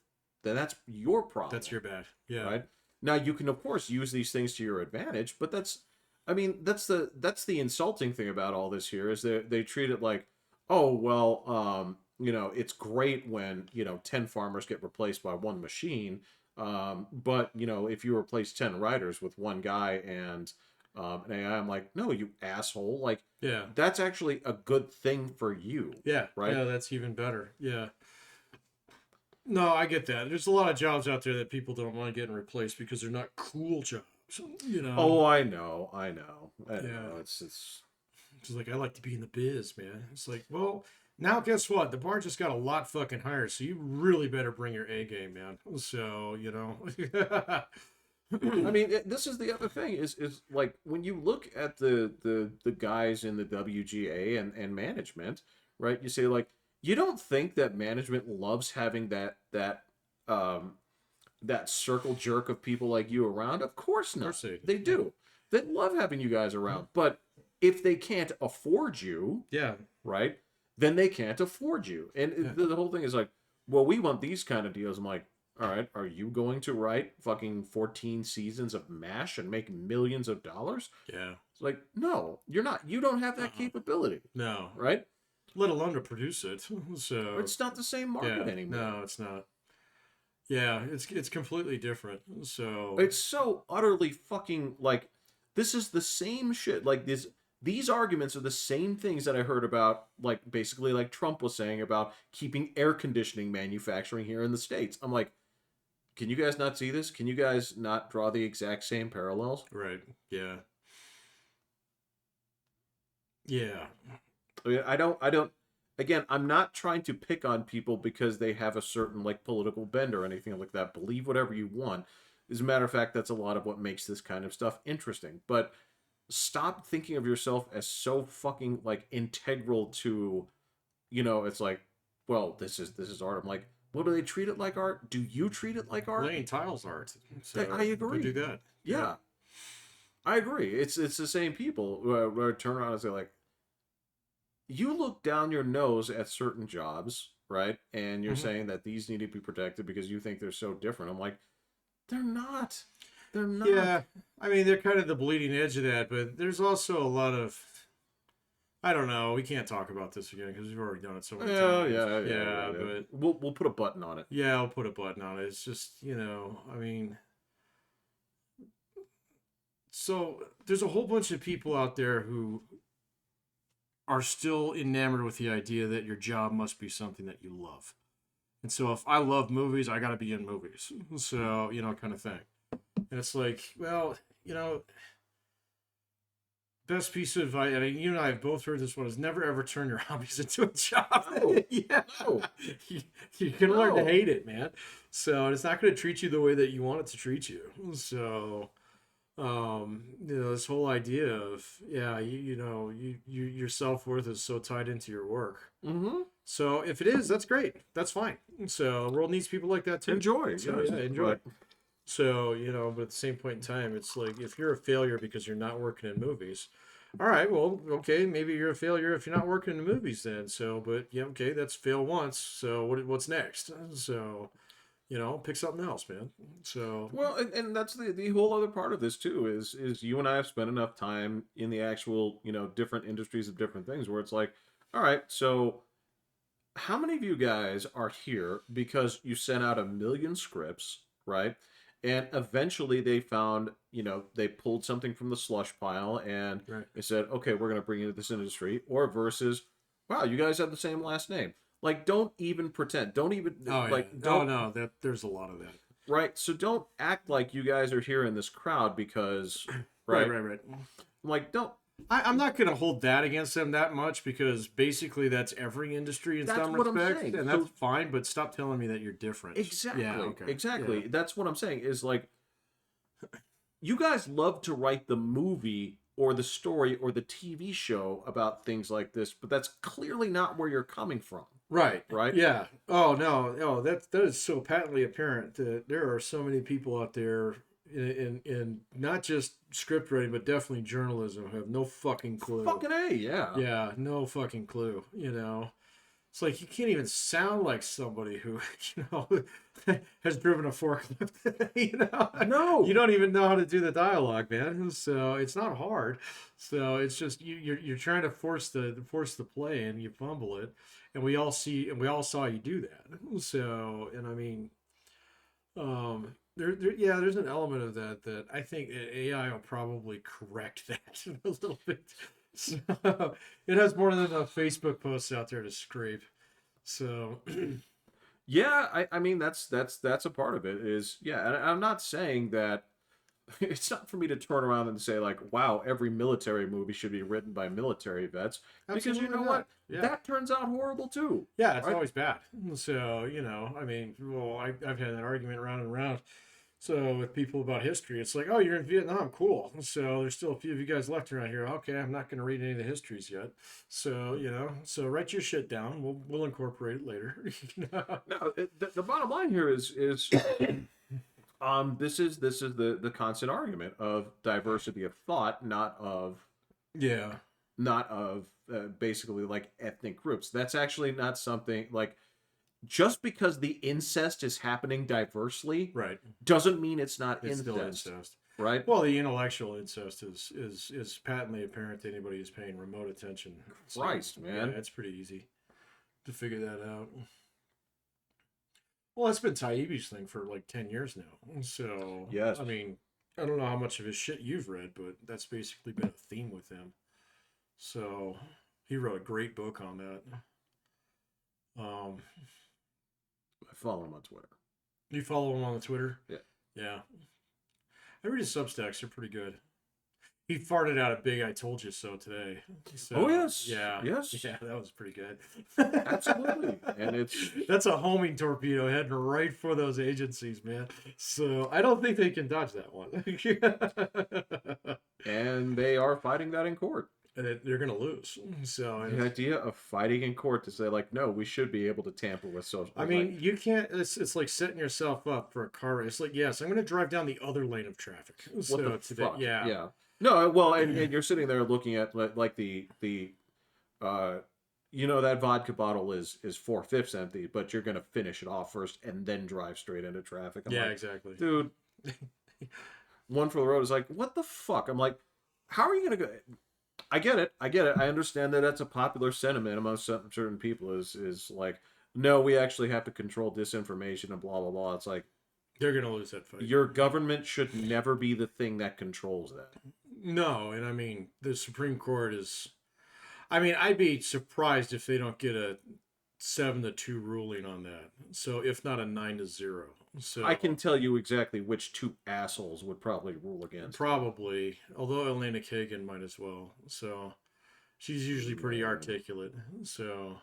then that's your problem.
That's your bad. Yeah.
Right? Now you can of course use these things to your advantage, but I mean, that's the insulting thing about all this here is they treat it like, oh well, it's great when 10 farmers get replaced by one machine, but if you replace 10 writers with one guy and an AI, I'm like, no, you asshole, like
Yeah.
that's actually a good thing for you,
Yeah.
right?
Yeah, that's even better. Yeah. No, I get that. There's a lot of jobs out there that people don't want getting replaced because they're not cool jobs.
Oh, I know, I know.
Yeah.
It's
It's like, I like to be in the biz, man. It's like, well, now guess what? The bar just got a lot fucking higher, so you really better bring your A game, man. So,
I mean, this is the other thing is like when you look at the guys in the WGA and management, right? You say like you don't think that management loves having um that circle jerk of people like you around? Of course
Of course
not.
they
They do. They love having you guys around. But if they can't afford you,
yeah.
right? Then they can't afford you. And
Yeah.
the whole thing is like, well, we want these kind of deals. I'm like, all right, are you going to write fucking 14 seasons of MASH and make millions of dollars?
Yeah.
It's like, no, you're not. You don't have that
Uh-uh.
capability,
No.
right?
Let alone to produce it. So,
It's not the same market
yeah.
anymore.
No, it's not. Yeah, it's completely different. So,
It's so utterly fucking like this is the same shit. Like these arguments are the same things that I heard about, like basically like Trump was saying about keeping air conditioning manufacturing here in the States. I'm like, can you guys not see this? Can you guys not draw the exact same parallels?
right. Yeah. Yeah.
I mean, I don't. Again, I'm not trying to pick on people because they have a certain like political bend or anything like that. Believe whatever you want. As a matter of fact, that's a lot of what makes this kind of stuff interesting. But stop thinking of yourself as so fucking like integral to, it's like, well, this is art. I'm like, well, do they treat it like art? Do you treat it like art?
Laying tiles art. So
I
go do
agree.
that.
Yeah, I agree. It's the same people who turn around and say like, you look down your nose at certain jobs, right? And you're
Mhm.
saying that these need to be protected because you think they're so different. I'm like, they're not. They're not.
Yeah, I mean they're kind of the bleeding edge of that, but there's also a lot of I don't know. We can't talk about this again because we've already done it so many
Yeah,
times.
yeah, yeah, yeah,
Yeah,
yeah.
but
We'll put a button on it.
yeah, I'll put a button on it. It's just I mean, so there's a whole bunch of people out there who are still enamored with the idea that your job must be something that you love. And so if I love movies, I got to be in movies. So, kind of thing. And it's like, well, best piece of advice, I mean, you and I have both heard this one, is never ever turn your hobbies into a job.
No,
Yeah.
no,
You're going to learn to
no.
hate it, man. So it's not going to treat you the way that you want it to treat you. So, this whole idea of, yeah, your self-worth is so tied into your work.
Mm-hmm.
So if it is, that's great. That's fine. So the world needs people like that too.
Enjoy.
So
Yes,
yeah, enjoy.
but
So, but at the same point in time, it's like if you're a failure because you're not working in movies, all right, well, okay, maybe you're a failure if you're not working in movies then. So, but yeah, okay, that's fail once. So what's next? So, pick something else, man. So,
well, and that's the whole other part of this too is you and I have spent enough time in the actual different industries of different things where it's like, all right, so how many of you guys are here because you sent out a million scripts, right? And eventually they found, they pulled something from the slush pile and
right.
they said, okay, we're going to bring you into this industry. Or versus, wow, you guys have the same last name. Like, don't even pretend. Don't even,
Oh yeah.
like,
Oh
don't,
no, there's a lot of that.
right? So don't act like you guys are here in this crowd because,
Right,
right?
right, right.
Like, don't,
I'm not going to hold that against them that much because basically that's every industry in
that's
some
what I'm
respects,
saying.
and
So
that's fine. But stop telling me that you're different.
exactly,
Yeah. Okay.
exactly.
Yeah.
That's what I'm saying is like, you guys love to write the movie or the story or the TV show about things like this, but that's clearly not where you're coming from,
Right.
right?
Yeah. Oh no. Oh, that is so patently apparent that there are so many people out there in not just script writing, but definitely journalism who have no fucking clue.
Fucking A, yeah.
Yeah, no fucking clue. It's like you can't even sound like somebody who, has driven a forklift.
No.
You don't even know how to do the dialogue, man. So it's not hard. So it's just you're trying to force the play and you fumble it, and we all saw you do that. So and I mean, yeah, there's an element of that I think AI will probably correct that a little bit. So it has more than enough Facebook posts out there to scrape. So
Yeah, I mean that's a part of it is yeah, and I'm not saying that it's not for me to turn around and say like, wow, every military movie should be written by military vets because you
absolutely
know
not.
what?
Yeah.
That turns out horrible too.
Yeah, it's
Right?
always bad. So, I mean, well, I've had that argument round and round. So with people about history, it's like, oh, you're in Vietnam, cool. So there's still a few of you guys left around here. Okay, I'm not going to read any of the histories yet. So so write your shit down. We'll incorporate it later.
No, the bottom line here is this is the constant argument of diversity of thought,
Yeah.
not of basically like ethnic groups. That's actually not something like just because the incest is happening diversely
Right.
doesn't mean it's not
It's still
incest,
incest.
right?
Well, the intellectual incest is patently apparent to anybody who's paying remote attention. So,
Christ, man.
Yeah, it's pretty easy to figure that out. Well, that's been Taibbi's thing for like 10 years now. So,
Yes.
I mean, I don't know how much of his shit you've read, but that's basically been a theme with him. So, he wrote a great book on that.
I follow him on Twitter.
You follow him on the Twitter?
Yeah.
Yeah. I read his Substacks. They're pretty good. He farted out a big "I told you so" today. So,
Oh yes,
yeah,
yes,
yeah, that was pretty good.
absolutely, and it's
That's a homing torpedo heading right for those agencies, man. So I don't think they can dodge that one.
and they are fighting that in court.
And they're gonna lose. So
The idea of fighting in court to say like, no, we should be able to tamper with social.
I mean, you can't. It's like setting yourself up for a car race. Like, yes, I'm going to drive down the other lane of traffic.
what the
So today,
fuck?
yeah,
Yeah. No, well, and you're sitting there looking at like uh, that vodka bottle is 4/5 empty, but you're gonna finish it off first and then drive straight into traffic. I'm
yeah,
like,
exactly.
dude, one for the road is like, what the fuck? I'm like, how are you gonna go? I get it. I get it. I understand that that's a popular sentiment among certain people. Is like, no, we actually have to control disinformation and blah blah blah. It's like
They're going to lose that fight.
your government should never be the thing that controls that.
No, and I mean the Supreme Court is. I mean, I'd be surprised if they don't get a 7-2 ruling on that. So if not a 9-0. So
I can tell you exactly which two assholes would probably rule against.
probably, although Elena Kagan might as well. So she's usually pretty articulate. So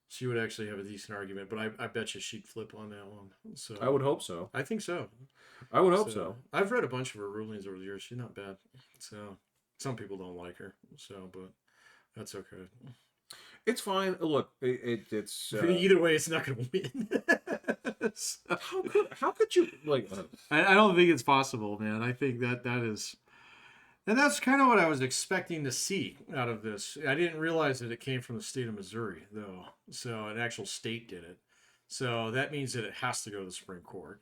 she would actually have a decent argument, but I bet you she'd flip on that one. So
I would hope so.
I think so.
I would hope so.
I've read a bunch of her rulings over the years. She's not bad. So some people don't like her. So, but that's okay.
It's fine. Look, it's
Either way, it's not going to win. So,
how could you like?
I don't think it's possible, man. I think that is, and that's kind of what I was expecting to see out of this. I didn't realize that it came from the state of Missouri, though. So an actual state did it. So that means that it has to go to the Supreme Court.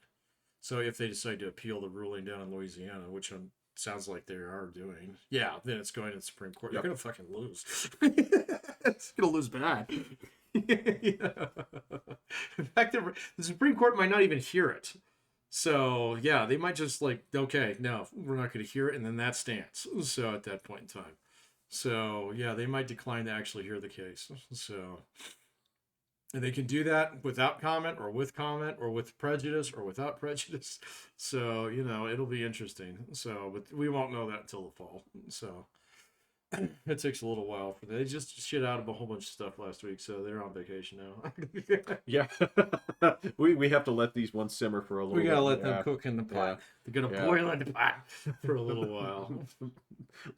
So if they decide to appeal the ruling down in Louisiana, which sounds like they are doing, yeah, then it's going to the Supreme Court.
Yep.
They're going to fucking lose. It's going to lose bad. Yeah. In fact, the Supreme Court might not even hear it. So, yeah, they might just like, okay, no, we're not going to hear it, and then that stands. So, at that point in time. So, yeah, they might decline to actually hear the case. So, and they can do that without comment or with prejudice or without prejudice. So, it'll be interesting. So, but we won't know that until the fall. So, it takes a little while for them. They just shit out of a whole bunch of stuff last week, so they're on vacation now.
Yeah, we have to let these ones simmer for a little.
We gotta
bit.
let them cook in the pot. They're gonna boil in the pot for a little while.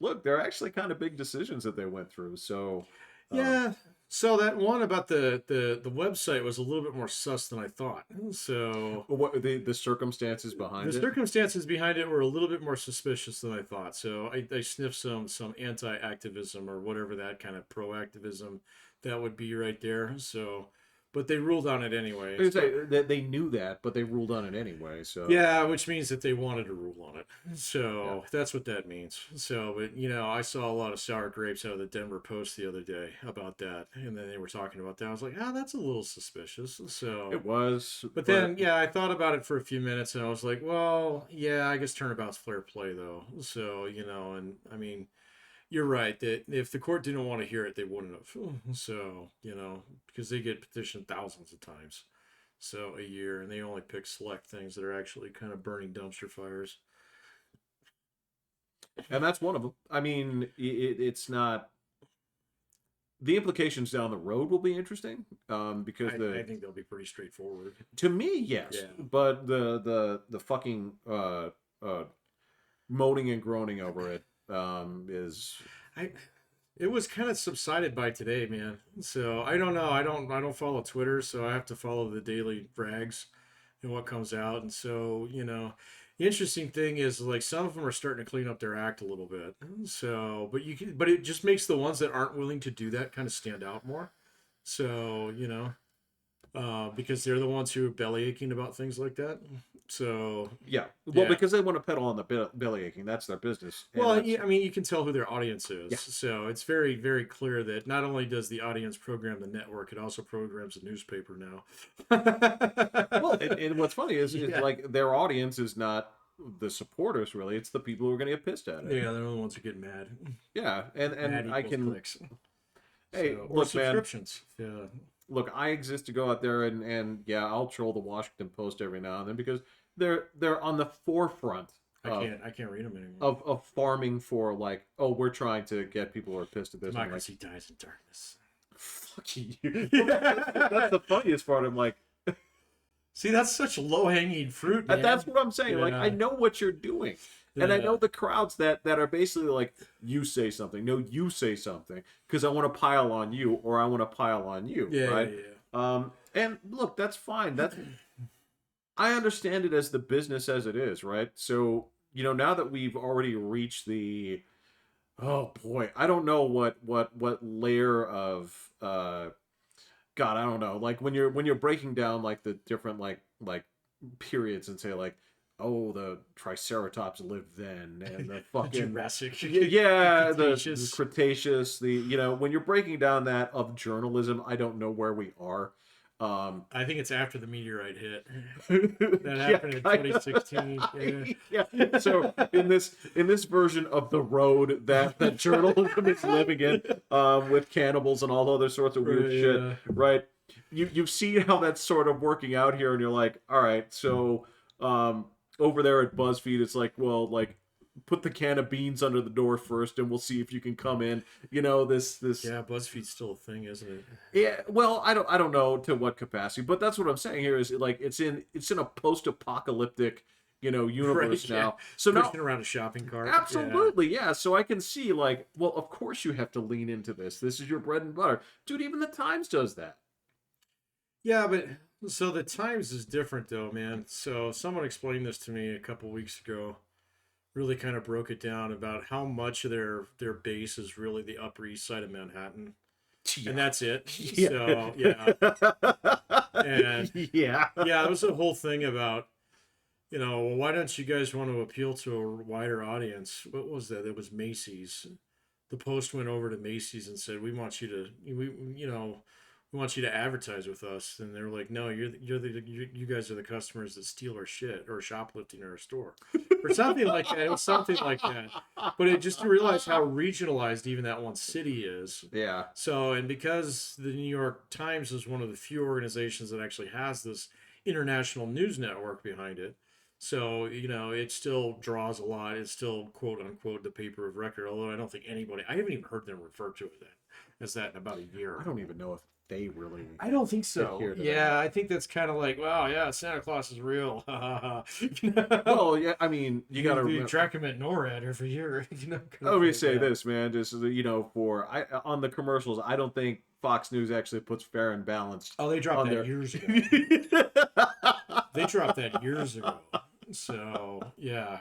Look, they're actually kind of big decisions that they went through. So
yeah. So that one about the website was a little bit more sus than I thought. So
what the circumstances behind
the
it?
circumstances behind it were a little bit more suspicious than I thought. So I sniffed some anti-activism or whatever that kind of pro-activism that would be right there. So, but they ruled on it anyway.
I would say they knew that, but they ruled on it anyway. So
yeah, which means that they wanted to rule on it. So that's what that means. So, but I saw a lot of sour grapes out of the Denver Post the other day about that, and then they were talking about that. I was like, that's a little suspicious. So
it was.
But then, I thought about it for a few minutes, and I was like, well, yeah, I guess turnabout's fair play, though. So, and I mean, you're right that if the court didn't want to hear it, they wouldn't have. So, because they get petitioned thousands of times, so a year, and they only pick select things that are actually kind of burning dumpster fires.
And that's one of them. I mean, it's not. The implications down the road will be interesting because
I think they'll be pretty straightforward.
To me, yes, but the fucking moaning and groaning over it is.
It was kind of subsided by today, man. So I don't know. I don't follow Twitter, so I have to follow the daily rags and what comes out. And so the interesting thing is like some of them are starting to clean up their act a little bit. So, but it just makes the ones that aren't willing to do that kind of stand out more. So because they're the ones who are belly aching about things like that. So
because they want to pedal on the belly aching. That's their business.
Well, I mean, you can tell who their audience is. Yeah. So it's very, very clear that not only does the audience program the network, it also programs the newspaper now.
Well, and what's funny is like their audience is not the supporters really; it's the people who are going to get pissed at it.
Yeah, they're the ones who get mad.
Yeah, and I can.
Clicks.
Hey,
or
look,
subscriptions. Man. Yeah.
Look, I exist to go out there and I'll troll the Washington Post every now and then because they're on the forefront
I can't read them anymore.
of farming for like, oh, we're trying to get people who are pissed at this.
Democracy dies in darkness.
Fuck you. That's the funniest part. I'm like,
see, that's such low hanging fruit, man.
that's what I'm saying. Like,
Yeah.
I know what you're doing. And I
Yeah.
know the crowds that are basically like, you say something. No, you say something. Because I want to pile on you, or I want to pile on you.
Yeah,
right?
yeah.
And look, that's fine. I understand it as the business as it is, right? So, now that we've already reached the, oh boy, I don't know what layer of God, I don't know. Like when you're breaking down like the different like periods and say like, oh, the Triceratops lived then, and the fucking
Jurassic.
yeah, the
Cretaceous.
Cretaceous, when you're breaking down that of journalism, I don't know where we are.
I think it's after the meteorite hit.
That
That happened in 2016. Yeah.
Yeah. So in this version of the road that journalism is living in, with cannibals and all other sorts of weird shit, right? You've seen how that's sort of working out here, and you're like, all right, so over there at BuzzFeed, it's like, well, like, put the can of beans under the door first, and we'll see if you can come in. This.
Yeah, BuzzFeed's still a thing, isn't it?
Yeah. Well, I don't know to what capacity, but that's what I'm saying here is like it's in a post-apocalyptic, universe
Right, yeah.
now. So now,
Pushing around a shopping cart.
absolutely, yeah. So I can see like, well, of course you have to lean into this. This is your bread and butter, dude. Even the Times does that.
Yeah, but so the Times is different though, man. So someone explained this to me a couple weeks ago. Really kind of broke it down about how much of their base is really the Upper East Side of Manhattan, and that's it.
Yeah.
So yeah, and
yeah,
yeah, there was a whole thing about, well, why don't you guys want to appeal to a wider audience? What was that? It was Macy's. The Post went over to Macy's and said, "We want you to, we want you to advertise with us." And they were like, "No, you guys are the customers that steal our shit or shoplifting in our store," or something like that. It was something like that. But it just to realize how regionalized even that one city is.
yeah.
So, and because the New York Times is one of the few organizations that actually has this international news network behind it, so, it still draws a lot. It's still, quote unquote, the paper of record, although I don't think I haven't even heard them refer to it as that in about a year.
I don't even know if they really.
I don't think so.
adhere to
Yeah,
that.
I think that's kind of like, wow, yeah, Santa Claus is real.
Well, yeah. I mean, you got to
track him at NORAD every year.
Let me say this, man. Just on the commercials, I don't think Fox News actually puts Fair and Balanced.
Oh, they dropped
on
that
there.
years ago. They dropped that years ago. So yeah.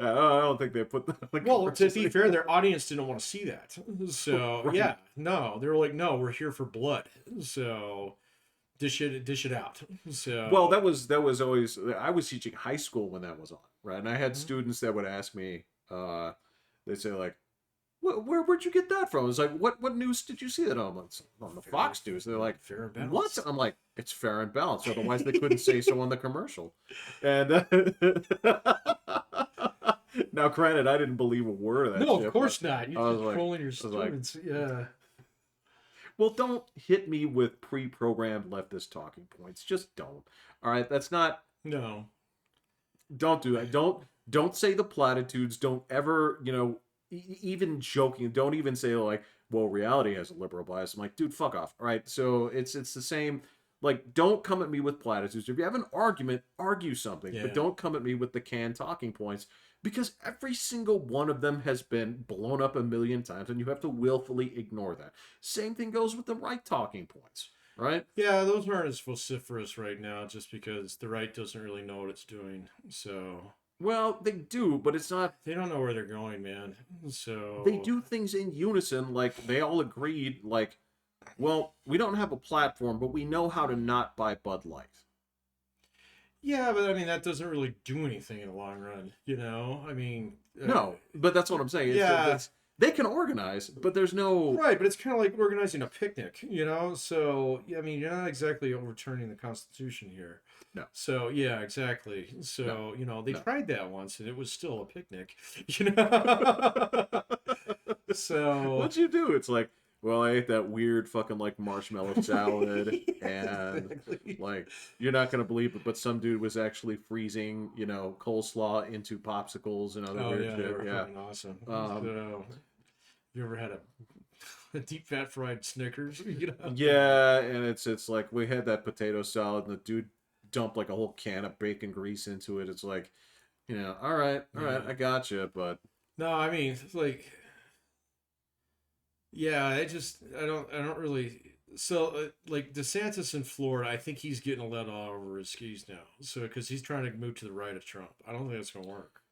I don't think they put that.
Well, to be fair, their audience didn't want to see that. So
Right.
yeah, no, they were like, no, we're here for blood. So dish it out. So
Well, that was always. I was teaching high school when that was on, right? And I had
Mhm.
students that would ask me. They'd say like, "Where'd you get that from?" It's like, "What news did you see that on?" It's on the Fox News. They're like,
fair and balanced.
"What?" I'm like, "It's Fair and Balanced." Otherwise, they couldn't say so on the commercial. And now, granted, I didn't believe a word of that.
No,
shit,
of course
but
not.
I
You're
was
just
like-
trolling your
I was like,
students. Yeah.
Well, don't hit me with pre-programmed leftist talking points. Just don't. All right, that's not.
No.
Don't do that. Don't say the platitudes. Don't ever, even joking. Don't even say like, well, reality has a liberal bias. I'm like, dude, fuck off. All right. So it's the same. Like, don't come at me with platitudes. If you have an argument, argue something,
Yeah.
but don't come at me with the canned talking points, because every single one of them has been blown up a million times, and you have to willfully ignore that. Same thing goes with the right talking points, right?
Yeah, those aren't as vociferous right now just because the right doesn't really know what it's doing. So
Well, they do, but it's not.
they don't know where they're going, man. So
They do things in unison, like they all agreed, like, well, we don't have a platform, but we know how to not buy Bud Light.
Yeah, but I mean that doesn't really do anything in the long run, I mean,
No, but that's what I'm saying. They can organize, but there's no.
right, but it's kind of like organizing a picnic, So I mean, you're not exactly overturning the Constitution here.
No.
So yeah, exactly. So they
No.
tried that once, and it was still a picnic. So
What'd you do? It's like, well, I ate that weird fucking like marshmallow salad, and
Exactly.
like you're not gonna believe it, but some dude was actually freezing, coleslaw into popsicles and other
Oh
weird
yeah, they
shit.
were
Yeah.
fucking awesome.
Um,
So, you ever had a deep fat fried Snickers?
yeah, and it's like we had that potato salad, and the dude dumped like a whole can of bacon grease into it. It's like, all right,
Yeah.
I got you, but
No, I mean, it's like, yeah, I don't really. So, like DeSantis in Florida, I think he's getting let all over his skis now. So, because he's trying to move to the right of Trump, I don't think that's gonna work.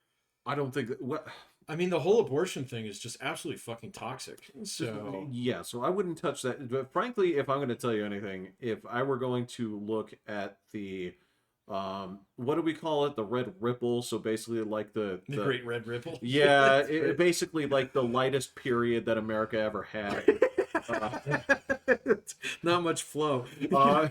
I don't think that what.
I mean, the whole abortion thing is just absolutely fucking toxic. So,
Yeah, so I wouldn't touch that. But frankly, if I'm going to tell you anything, if I were going to look at the, what do we call it? The red ripple. So basically, like
the Great Red Ripple.
yeah, basically like the lightest period that America ever had. Uh,
Not much flow.
uh,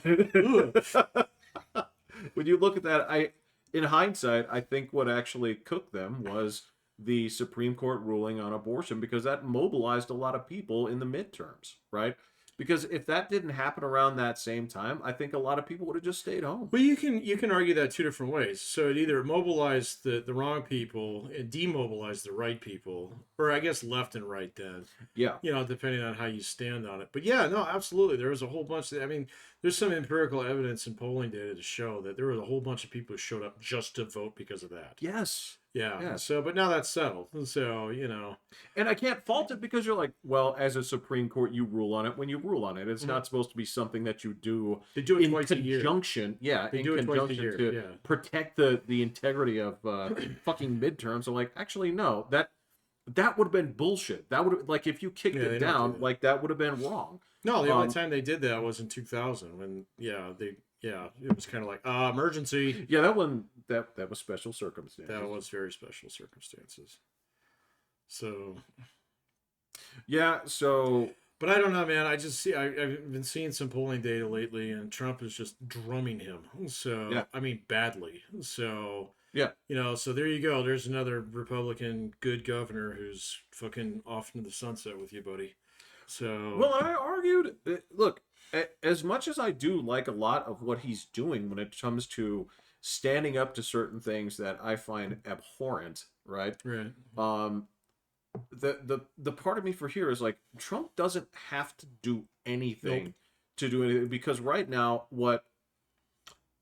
when you look at that, in hindsight, I think what actually cooked them was the Supreme Court ruling on abortion because that mobilized a lot of people in the midterms, right? Because if that didn't happen around that same time, I think a lot of people would have just stayed home.
Well, you can argue that two different ways. So it either mobilized the wrong people and demobilized the right people, or I guess left and right then.
Yeah.
Depending on how you stand on it. But yeah, no, absolutely. There was a whole bunch I mean, there's some empirical evidence and polling data to show that there was a whole bunch of people who showed up just to vote because of that.
Yes.
Yeah.
Yes.
So, but now that's settled. So,
And I can't fault it because you're like, well, as a Supreme Court, you rule on it when you rule on it. It's not supposed to be something that you do
they do it
in
twice a year.
conjunction. Yeah,
They
in
do it twice a
conjunction
year.
to
Yeah.
protect the integrity of fucking midterms. So like, actually, no, that would have been bullshit. That would have like if you kicked
Yeah, they
it
don't do
down,
that.
like that would have been wrong.
No, the only
Um,
time they did that was in 2000 when, it was kind of like, emergency.
yeah, that one that was special circumstances.
That was very special circumstances. So,
Yeah, so
but I don't know, man. I've been seeing some polling data lately, and Trump is just drumming him. So,
yeah,
I mean, badly. So,
yeah.
so there you go. There's another Republican good governor who's fucking off into the sunset with you, buddy. So,
Well, I argued. Look, as much as I do like a lot of what he's doing when it comes to standing up to certain things that I find abhorrent, right?
right.
Um, the part of me for here is like Trump doesn't have to do anything
Nope.
to do anything because right now what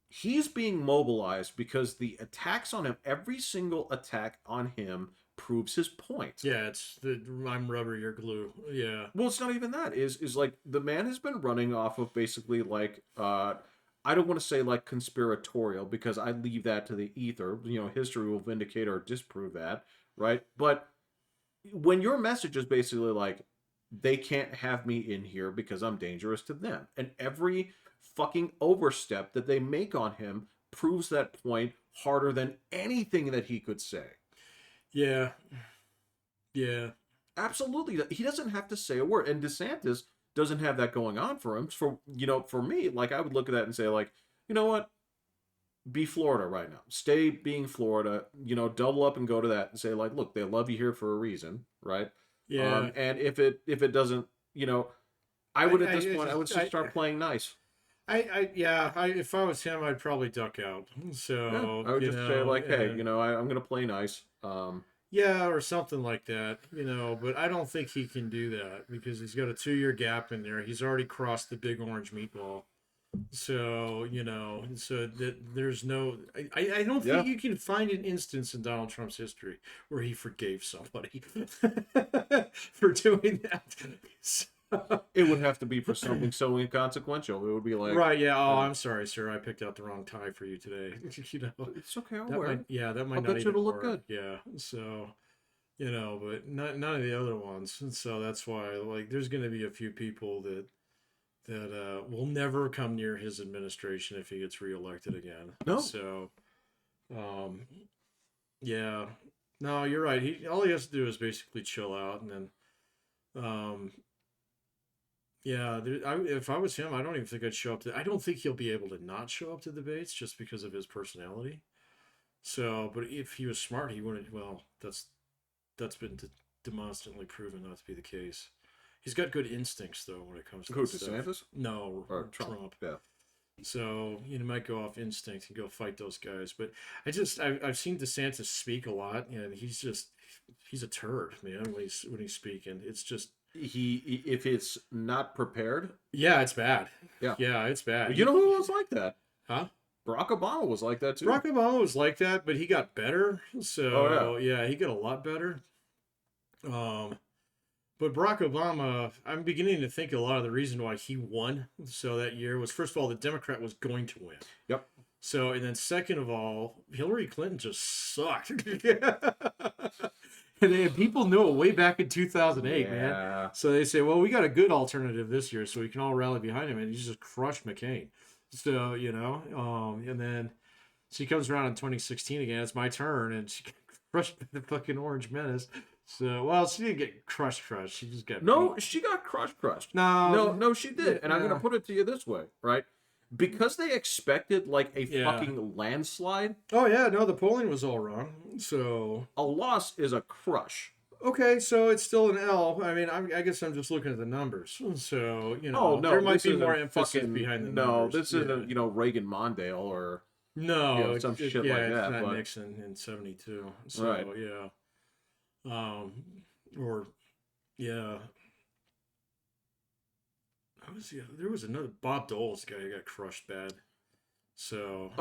he's being mobilized because the attacks on him, every single attack on him proves his point.
Yeah, it's the I'm rubber, you're glue. Yeah.
Well, it's not even that. Is like the man has been running off of basically like I don't want to say like conspiratorial because I leave that to the ether. History will vindicate or disprove that, right? But when your message is basically like they can't have me in here because I'm dangerous to them, and every fucking overstep that they make on him proves that point harder than anything that he could say.
Yeah. Yeah.
Absolutely. He doesn't have to say a word. And DeSantis doesn't have that going on for him. For me, like I would look at that and say, like, you know what? Be Florida right now. Stay being Florida, double up and go to that and say, like, look, they love you here for a reason, right?
Yeah.
And if it doesn't, I would at this point I would just start playing nice.
If I was him, I'd probably duck out. So,
I would just say like, hey, I'm gonna play nice.
Yeah, or something like that, but I don't think he can do that because he's got a 2-year gap in there. He's already crossed the big orange meatball. So, so that there's no, I don't think you can find an instance in Donald Trump's history where he forgave somebody for doing that. So,
it would have to be for something so inconsequential. It would be like,
right, yeah. Oh, I'm sorry, sir. I picked out the wrong tie for you today.
It's okay. I'll
that
wear
might,
it.
yeah, that might
I'll
not
bet you
even
it'll look
work.
good.
Yeah, so but none of the other ones. And so that's why, like, there's going to be a few people that will never come near his administration if he gets reelected again.
No.
So, yeah, no, you're right. All he has to do is basically chill out, and then, yeah, if I was him, I don't even think I'd show up I don't think he'll be able to not show up to debates just because of his personality. So, but if he was smart, he wouldn't. Well, that's been demonstrably proven not to be the case. He's got good instincts though when it comes to
Who,
that stuff.
DeSantis?
No,
Or
Trump.
Yeah.
So you might go off instinct and go fight those guys. But I've seen DeSantis speak a lot, and he's a turd, man. When he's speaking, it's just
If it's not prepared,
yeah, it's bad.
yeah,
Yeah, it's bad.
You know who was like that?
Huh?
Barack Obama was like that too.
Barack Obama was like that, but he got better. So
Oh,
yeah, he got a lot better. But Barack Obama, I'm beginning to think a lot of the reason why he won so that year was, first of all, the Democrat was going to win.
Yep.
So, and then second of all, Hillary Clinton just sucked. And people knew it way back in 2008, man. So they say, well, we got a good alternative this year, so we can all rally behind him. And he just crushed McCain. So, and then she comes around in 2016 again. It's my turn, and she crushed the fucking Orange Menace. So, well, she didn't get crushed. She just got beat.
She got crushed.
No,
she did. And I'm gonna put it to you this way, right? Because they expected like a fucking landslide.
Oh yeah, no, the polling was all wrong. So
a loss is a crush.
Okay, so it's still an L. I mean, I guess I'm just looking at the numbers. So there might be more emphasis behind the numbers.
No, this isn't Reagan Mondale or some shit like that.
It's not
but...
Nixon in '72. So
right.
Yeah. There was another Bob Dole's guy who got crushed bad. So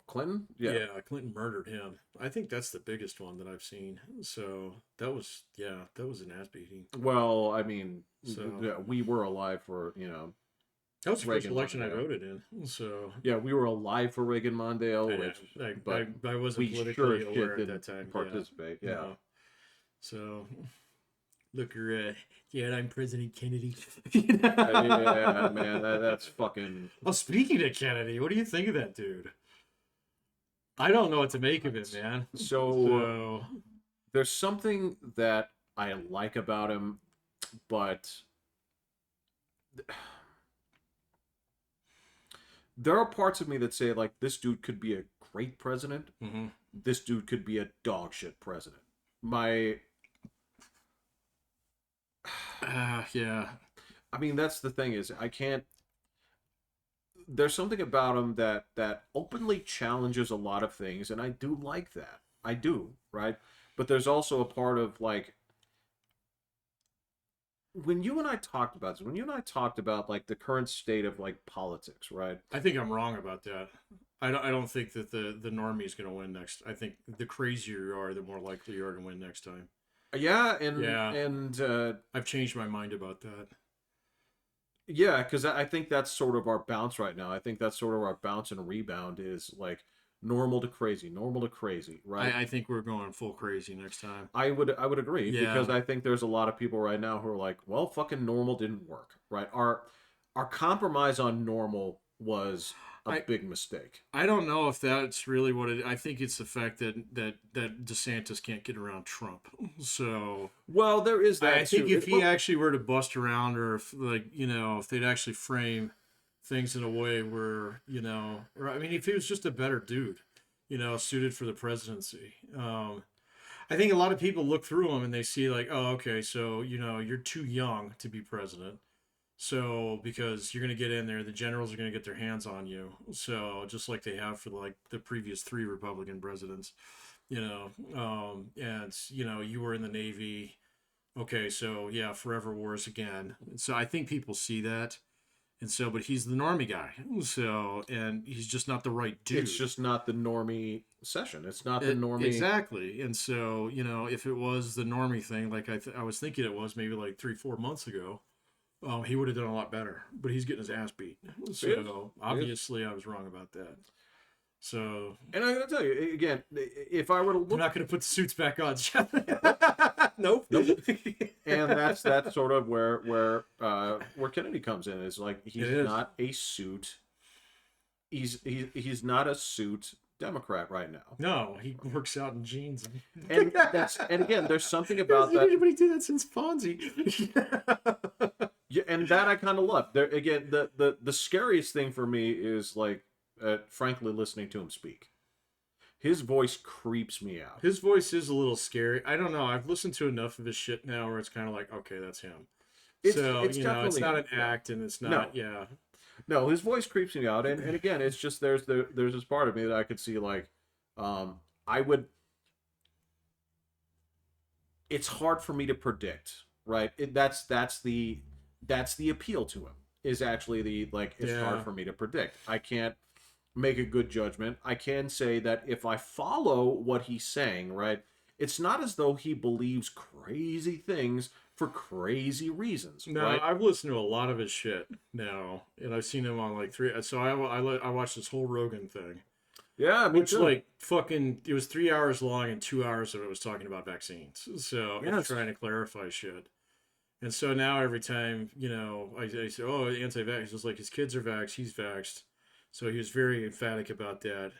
Clinton?
Yeah, Clinton murdered him. I think that's the biggest one that I've seen. So that was an ass beating.
Well, I mean, we were alive for
that was the first election I voted in. So
yeah, we were alive for Reagan Mondale,
I wasn't politically aware at that time.
Participate, yeah.
So look, I'm President Kennedy.
Yeah, man, that's fucking.
Oh, speaking of Kennedy, what do you think of that dude? I don't know what to make of it, man.
So there's something that I like about him, but there are parts of me that say like this dude could be a great president.
Mm-hmm.
This dude could be a dog shit president.
Yeah.
I mean, that's the thing is I can't. There's something about him that openly challenges a lot of things, and I do like that. I do, right? But there's also a part of like when you and I talked about like the current state of like politics, right?
I think I'm wrong about that. I don't think that the normie is going to win next. I think the crazier you are, the more likely you are to win next time.
Yeah, and
I've changed my mind about that.
Yeah, because I think that's sort of our bounce right now. I think that's sort of our bounce and rebound is like normal to crazy, right?
I think we're going full crazy next time.
I would agree because I think there's a lot of people right now who are like, well, fucking normal didn't work, right? Our compromise on normal was a big mistake.
I don't know if that's really what it. I think it's the fact that DeSantis can't get around Trump. So
well, there is that.
I think if he actually were to bust around, or if they'd actually frame things in a way where or I mean, if he was just a better dude, suited for the presidency. I think a lot of people look through him and they see like, oh, okay, so you're too young to be president. So, because you're going to get in there, the generals are going to get their hands on you. So, just like they have for like the previous 3 Republican presidents, and you were in the Navy. Okay, so yeah, forever wars again. So I think people see that. And so, but he's the normie guy. So, and he's just not the right dude.
It's just not the normie session. It's not the normie.
Exactly. And so, if it was the normie thing, like I was thinking it was maybe like 3-4 months ago, he would have done a lot better, but he's getting his ass beat. So obviously I was wrong about that. So,
and I'm gonna tell you again, if I were to look,
I'm not gonna put the suits back on. Nope.
And that's sort of where Kennedy comes in. Is like he's not a suit. He's not a suit Democrat right now.
No, he works out in jeans.
And again, there's something about that.
Anybody do that since Fonzie?
Yeah, and that I kind of love. There again, the scariest thing for me is like, frankly, listening to him speak. His voice creeps me out.
His voice is a little scary. I don't know. I've listened to enough of his shit now where it's kind of like, okay, that's him. So,
It's
it's
definitely,
not an
yeah.
act and it's
No,
not, yeah.
no, his voice creeps me out, and again, it's just there's this part of me that I could see like, I would. It's hard for me to predict, right? That's the appeal to him is actually the like it's hard
Yeah.
for me to predict. I can't make a good judgment. I can say that if I follow what he's saying, right, it's not as though he believes crazy things for crazy reasons,
No,
right?
I've listened to a lot of his shit now, and I've seen him on like three. So I watched this whole Rogan thing,
Yeah, me
which
too.
like fucking it was 3 hours long and 2 hours of it was talking about vaccines. So and
Yes.
trying to clarify shit. And so now every time I say, oh, anti-vax, it's just like his kids are vaxxed, he's vaxxed. So he was very emphatic about that.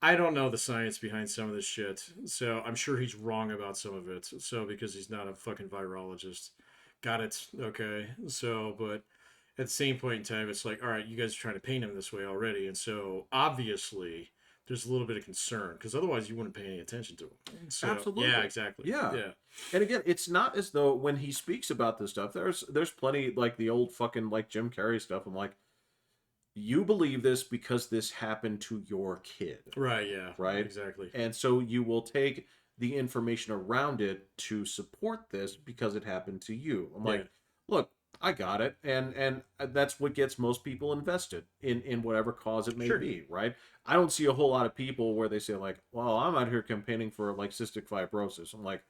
I don't know the science behind some of this shit, so I'm sure he's wrong about some of it. So because he's not a fucking virologist, got it? Okay. So, but at the same point in time, it's like, all right, you guys are trying to paint him this way already, and so obviously there's a little bit of concern because otherwise you wouldn't pay any attention to him. So yeah,
Absolutely.
exactly.
Yeah.
Yeah.
And again, it's not as though when he speaks about this stuff, there's plenty like the old fucking like Jim Carrey stuff. I'm like, you believe this because this happened to your kid,
Right. Yeah.
right?
Exactly.
And so you will take the information around it to support this because it happened to you. I'm
Yeah.
like, look, I got it, and that's what gets most people invested in whatever cause it may
Sure.
be, right? I don't see a whole lot of people where they say like, well, I'm out here campaigning for like cystic fibrosis. I'm like,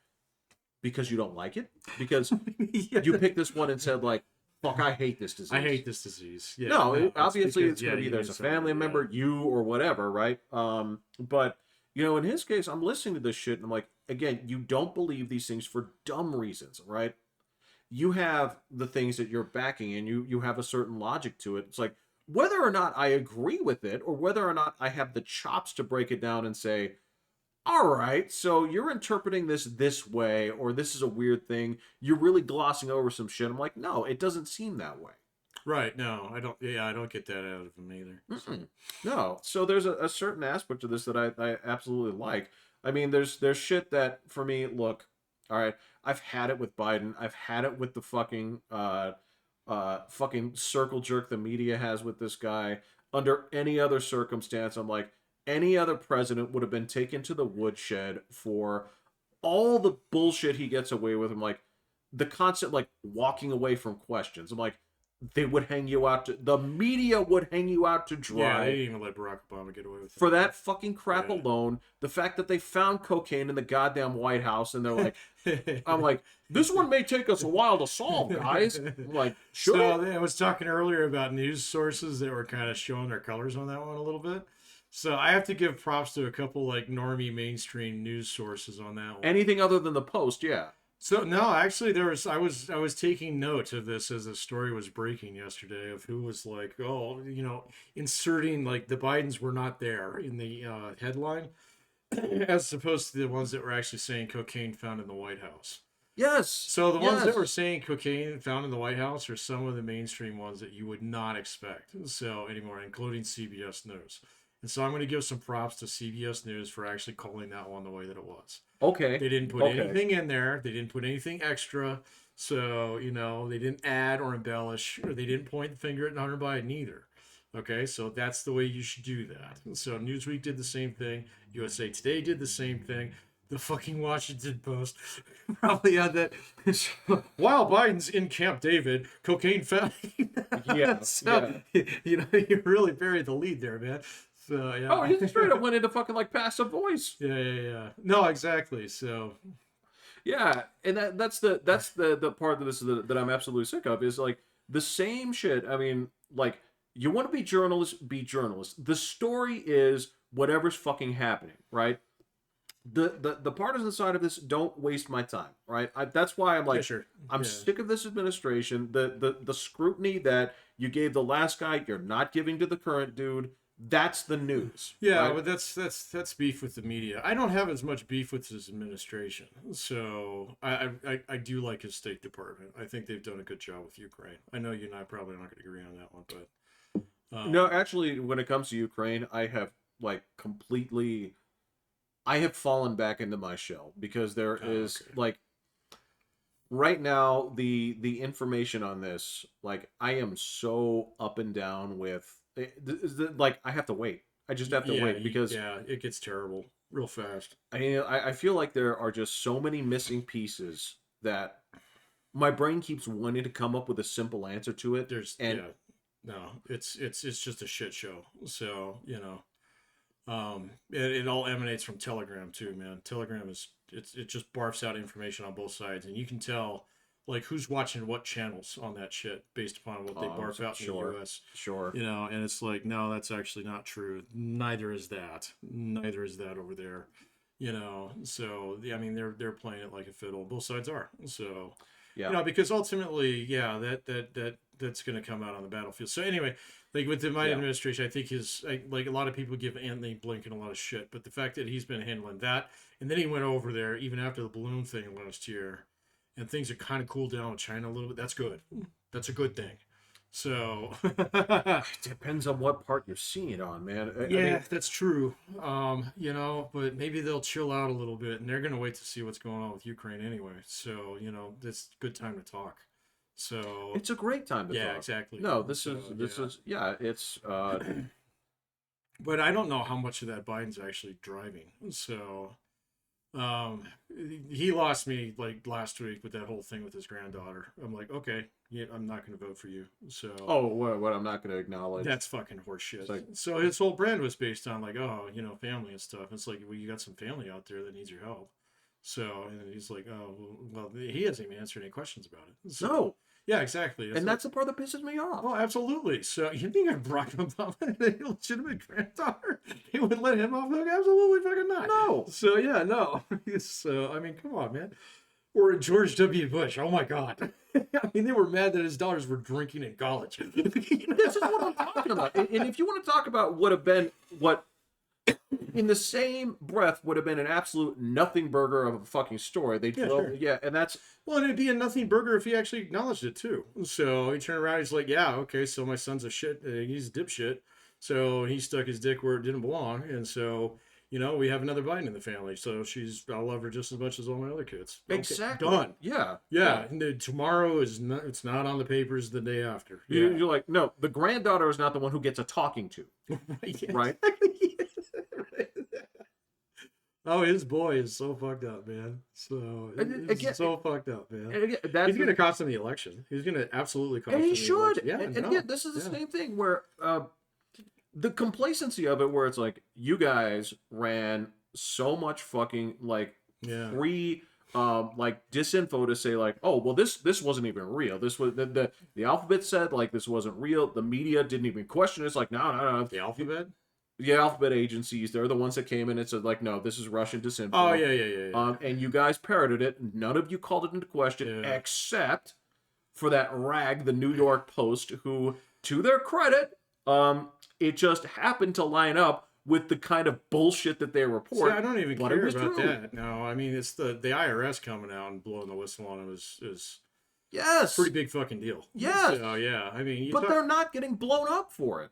because you don't like it? Because
Yeah.
you picked this one and said like, fuck, I hate this disease.
I hate this disease. Yeah.
No,
No,
obviously
because
it's going to be
you
there's
need
a
somebody.
family
Yeah.
member, you or whatever, right? But in his case, I'm listening to this shit and I'm like, again, you don't believe these things for dumb reasons, right? You have the things that you're backing and you have a certain logic to it. It's like whether or not I agree with it or whether or not I have the chops to break it down and say, all right, so you're interpreting this way or this is a weird thing. You're really glossing over some shit. I'm like, no, it doesn't seem that way.
Right. No, I don't. Yeah, I don't get that out of him either. So.
Mm-mm. No. So there's a certain aspect of this that I absolutely like. I mean, there's shit that for me, look, all right, I've had it with Biden. I've had it with the fucking circle jerk the media has with this guy. Under any other circumstance, I'm like, any other president would have been taken to the woodshed for all the bullshit he gets away with. I'm like, the constant like walking away from questions. I'm like, they would hang you out to the media would hang you out to
Yeah, they
dry
didn't even let Barack Obama get away with
for
it.
that fucking crap
Yeah.
alone. The fact that they found cocaine in the goddamn White House and they're like, I'm like, this one may take us a while to solve, guys. I'm like, should
So
it?
I was talking earlier about news sources that were kind of showing their colors on that one a little bit. So I have to give props to a couple like normie mainstream news sources on that one.
Anything other than the Post, yeah.
So no, actually, I was taking note of this as the story was breaking yesterday of who was like, oh, inserting like the Bidens were not there in the headline, as opposed to the ones that were actually saying cocaine found in the White House.
Yes.
So the ones that
yes.
were saying cocaine found in the White House are some of the mainstream ones that you would not expect. So anymore, including CBS News. And so I'm going to give some props to CBS News for actually calling that one the way that it was.
Okay.
They didn't put
Okay.
anything in there. They didn't put anything extra. So, they didn't add or embellish, or they didn't point the finger at Hunter Biden either. Okay, so that's the way you should do that. So Newsweek did the same thing. USA Today did the same thing. The fucking Washington Post probably had that. While Biden's in Camp David, cocaine found.
Yeah.
So, you really buried the lead there, man. So, yeah.
Oh, he straight up went into fucking like passive voice.
Yeah. No, exactly. So,
Yeah, and that's the part of this that I'm absolutely sick of is like the same shit. I mean, like you want to be journalist, be journalist. The story is whatever's fucking happening, right? The partisan side of this, don't waste my time, right? That's why I'm like,
yeah, sure.
I'm
Yeah.
sick of this administration. The scrutiny that you gave the last guy, you're not giving to the current dude. That's the news.
Yeah,
right?
but that's beef with the media. I don't have as much beef with his administration. So I do like his State Department. I think they've done a good job with Ukraine. I know you and I probably not going to agree on that one, but
No, actually, when it comes to Ukraine, I have like completely, I have fallen back into my shell because there is
okay.
like, right now, the information on this, like, I am so up and down with like, I have to wait. I just have to
Yeah,
wait because
yeah, it gets terrible real fast.
I feel like there are just so many missing pieces that my brain keeps wanting to come up with a simple answer to it.
There's
And
yeah, no, it's just a shit show. So it all emanates from Telegram too, man. Telegram it just barfs out information on both sides, and you can tell like who's watching what channels on that shit based upon what they barf out in the
sure,
U.S.
sure.
And it's like, no, that's actually not true. Neither is that. Neither is that over there. So I mean, they're playing it like a fiddle. Both sides are. So
Yeah.
because ultimately, yeah, that's going to come out on the battlefield. So anyway, like with the Biden
Yeah.
administration, I think like a lot of people give Anthony Blinken a lot of shit, but the fact that he's been handling that, and then he went over there even after the balloon thing last year, and things are kind of cooled down with China a little bit. That's good. That's a good thing. So
Depends on what part you're seeing it on, man. I
yeah,
mean,
that's true. But maybe they'll chill out a little bit, and they're gonna wait to see what's going on with Ukraine anyway. So it's a good time to talk. So
it's a great time to
yeah,
talk.
exactly.
No, this
So,
is yeah, it's
but I don't know how much of that Biden's actually driving. So um, he lost me like last week with that whole thing with his granddaughter. I'm like, okay, yeah, I'm not gonna vote for you. So
oh, what I'm not going to acknowledge.
that's fucking horseshit.
Like,
So his whole brand was based on like, oh, family and stuff. It's like, well, you got some family out there that needs your help. So and he's like, oh, well, he hasn't even answered any questions about it. So,
no.
yeah, exactly.
And that's the part that pisses me off.
Oh, absolutely. So you think I'd brag about a legitimate granddaughter? He would let him off hook? Absolutely fucking not.
No.
So yeah, no. So I mean, come on, man. Or George W. Bush. Oh my God. I mean, they were mad that his daughters were drinking in college.
This is what I'm talking about. And if you want to talk about what in the same breath would have been an absolute nothing burger of a fucking story, they
Yeah, sure.
and that's
Well, and it'd be a nothing burger if he actually acknowledged it too. So he turned around, he's like, "Yeah, okay, so my son's a shit, he's a dipshit." So he stuck his dick where it didn't belong, and so we have another Biden in the family. So I'll love her just as much as all my other kids. Okay,
exactly
done.
yeah.
Yeah, and then tomorrow is not. It's not on the papers the day after. Yeah,
You're like, no, the granddaughter is not the one who gets a talking to,
right. Yeah,
right?
exactly. Oh, his boy is so fucked up, man. So
And
it's
again,
so fucked up, man.
and again, that's
He's going to cost him the election. He's going to absolutely cost
and
him
he
the
should.
election. Yeah,
And
no,
again, this is the
yeah.
same thing where the complacency of it, where it's like you guys ran so much fucking like
Yeah.
free like disinfo to say like, oh well, this wasn't even real. This was the alphabet said like this wasn't real. The media didn't even question it. It's like no.
The alphabet?
The alphabet agencies, they're the ones that came in and said like, no, this is Russian disinfo.
Oh, yeah.
And you guys parroted it. None of you called it into question,
Yeah.
except for that rag, the New York Post, who, to their credit, it just happened to line up with the kind of bullshit that they report.
See, I don't even
but it
care
was
about
true.
that. No, I mean, it's the IRS coming out and blowing the whistle on him is
Yes.
pretty big fucking deal.
Yes.
So, yeah, I mean,
But they're not getting blown up for it.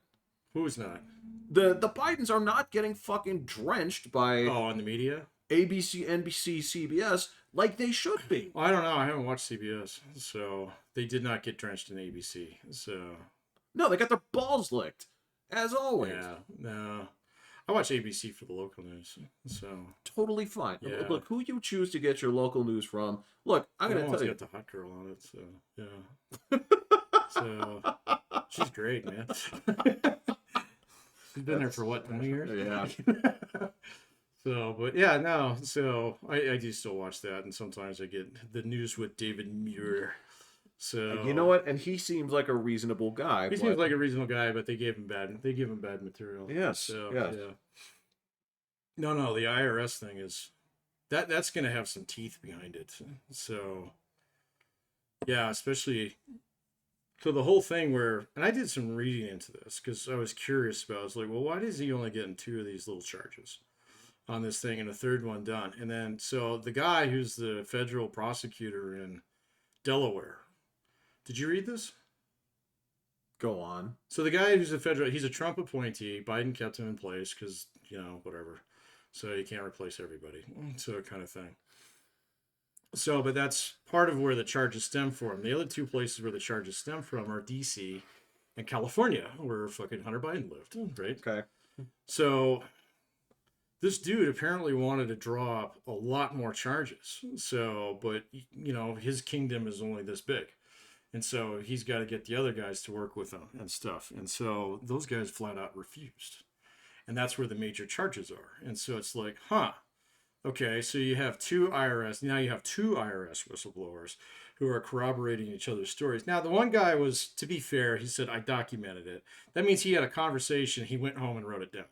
who's not?
The Bidens are not getting fucking drenched by
Oh, in the media?
ABC, NBC, CBS like they should be.
Well, I don't know. I haven't watched CBS, so they did not get drenched in ABC. So
No, they got their balls licked, as always.
yeah, no. I watch ABC for the local news. So
Totally fine.
Yeah.
Look, who you choose to get your local news from. Look, I'm going to
One's
tell you.
got the hot girl on it. So yeah. So she's great, man. She's been there for what, 20 years?
Yeah.
So, but yeah, no. So I do still watch that, and sometimes I get the news with David Muir. So
You know what? And he seems like a reasonable guy.
He seems like a reasonable guy, but they give him bad material.
Yes.
So
yes.
yeah. No, the IRS thing is that's gonna have some teeth behind it. So yeah, especially so the whole thing where, and I did some reading into this because I was curious about. I was like, well, why does he only getting 2 of these little charges on this thing and a third one done? And then so the guy who's the federal prosecutor in Delaware. Did you read this?
Go on.
So the guy who's he's a Trump appointee. Biden kept him in place because, whatever. So you can't replace everybody. So kind of thing. So, but that's part of where the charges stem from. The other two places where the charges stem from are DC and California, where fucking Hunter Biden lived, right?
Okay.
So this dude apparently wanted to draw up a lot more charges. So, but his kingdom is only this big. And so he's got to get the other guys to work with him and stuff. And so those guys flat out refused. And that's where the major charges are. And so it's like, huh, okay, so you have now you have two IRS whistleblowers who are corroborating each other's stories. Now, the one guy was, to be fair, he said, I documented it. That means he had a conversation, he went home and wrote it down.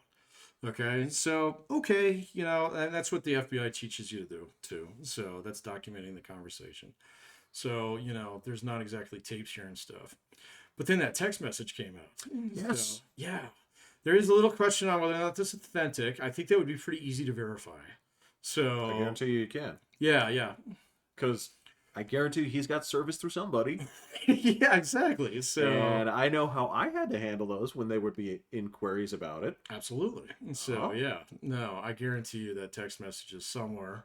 Okay, so, okay, and that's what the FBI teaches you to do, too. So that's documenting the conversation. So, there's not exactly tapes here and stuff. But then that text message came out.
Yes.
So, yeah. There is a little question on whether or not this is authentic. I think that would be pretty easy to verify. So
I guarantee you can.
Yeah.
Because I guarantee you he's got service through somebody.
Yeah, exactly. So
And I know how I had to handle those when there would be inquiries about it.
absolutely. So yeah. No, I guarantee you that text message is somewhere.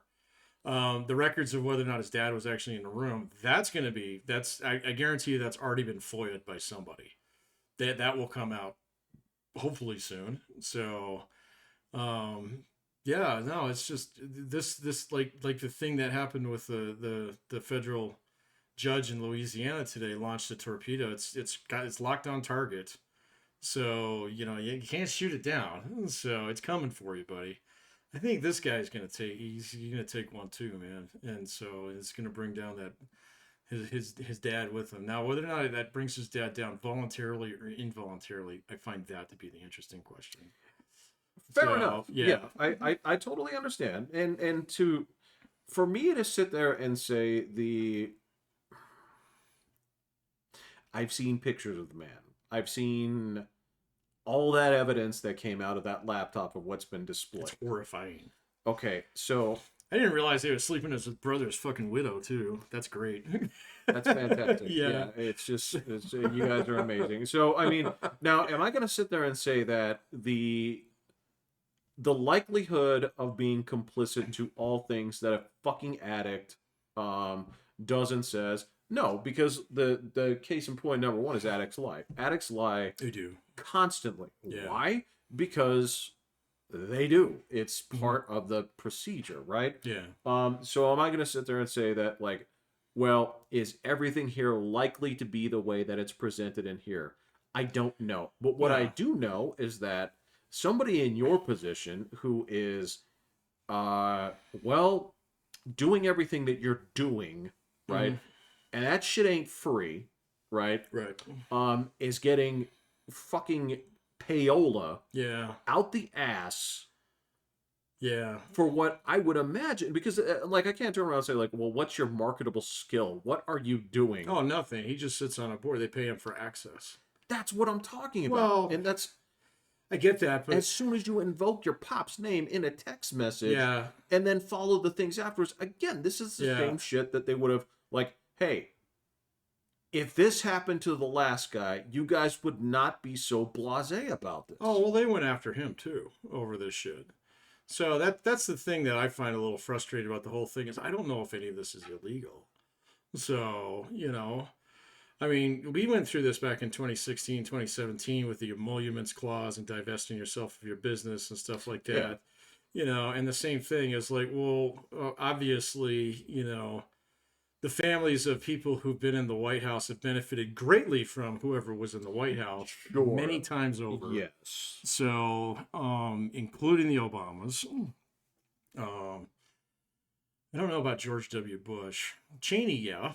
The records of whether or not his dad was actually in the room, I guarantee you that's already been FOIA'd by somebody. That will come out hopefully soon. So yeah, no, it's just this like the thing that happened with the federal judge in Louisiana today launched a torpedo. It's locked on target. So, you can't shoot it down. So, it's coming for you, buddy. I think this guy's going to he's going to take one too, man. And so it's going to bring down that his dad with him. Now, whether or not that brings his dad down voluntarily or involuntarily, I find that to be the interesting question.
Fair enough. Yeah. I totally understand. And for me to sit there and say I've seen pictures of the man. I've seen all that evidence that came out of that laptop of what's been displayed.
It's horrifying.
Okay, so
I didn't realize he was sleeping with his brother's fucking widow too. That's great.
that's fantastic.
Yeah.
It's you guys are amazing. So I mean, now am I going to sit there and say that the likelihood of being complicit to all things that a fucking addict does and says? No, because the case in point number one is addicts lie. Addicts lie.
They do.
Constantly.
Yeah.
Why? Because they do. It's part of the procedure, right?
Yeah.
So am I going to sit there and say that, like, well, is everything here likely to be the way that it's presented in here? I don't know. But what I do know is that somebody in your position who is, doing everything that you're doing, right? Mm-hmm. And that shit ain't free, right?
Right.
Is getting fucking payola out the ass for what I would imagine, because like I can't turn around and say like, well, what's your marketable skill? What are you doing?
Oh, nothing. He just sits on a board. They pay him for access.
That's what I'm talking about.
Well,
and that's
I get that, but
as soon as you invoke your pop's name in a text message and then follow the things afterwards, again, this is the same shit that they would have like, hey, if this happened to the last guy, you guys would not be so blasé about this.
Oh, well, they went after him, too, over this shit. So that's the thing that I find a little frustrating about the whole thing is I don't know if any of this is illegal. So, I mean, we went through this back in 2016, 2017 with the emoluments clause and divesting yourself of your business and stuff like that. Yeah. And the same thing is like, well, obviously, the families of people who've been in the White House have benefited greatly from whoever was in the White House many times over.
Yes.
So, including the Obamas. I don't know about George W. Bush. Cheney, yeah.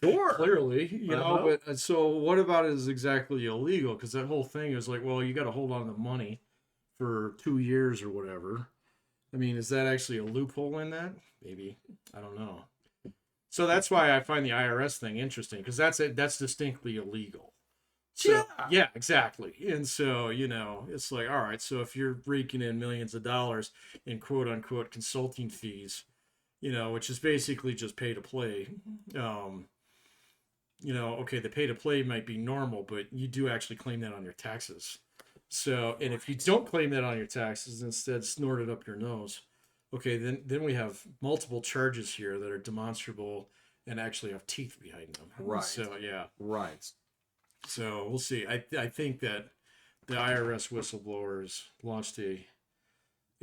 Sure.
Clearly, but so what about it is exactly illegal? Because that whole thing is like, well, you got to hold on to money for 2 years or whatever. I mean, is that actually a loophole in that? Maybe. I don't know. So that's why I find the IRS thing interesting, because that's distinctly illegal. So, yeah, exactly. And so, it's like, all right, so if you're raking in millions of dollars in quote unquote consulting fees, which is basically just pay to play, okay, the pay to play might be normal, but you do actually claim that on your taxes. So, and if you don't claim that on your taxes, instead snort it up your nose, Okay, then we have multiple charges here that are demonstrable and actually have teeth behind them.
Right.
So yeah.
Right.
So we'll see. I think that the IRS whistleblowers launched a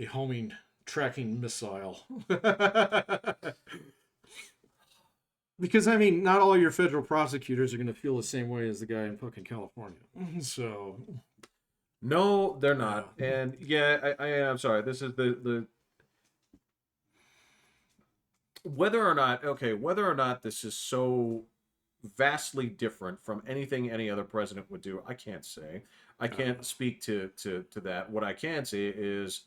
homing tracking missile. Because I mean, not all your federal prosecutors are going to feel the same way as the guy in fucking California. So
No, they're not. And yeah, I'm sorry. This is the whether or not this is so vastly different from anything any other president would do, I can't say. I can't speak to that. What I can say is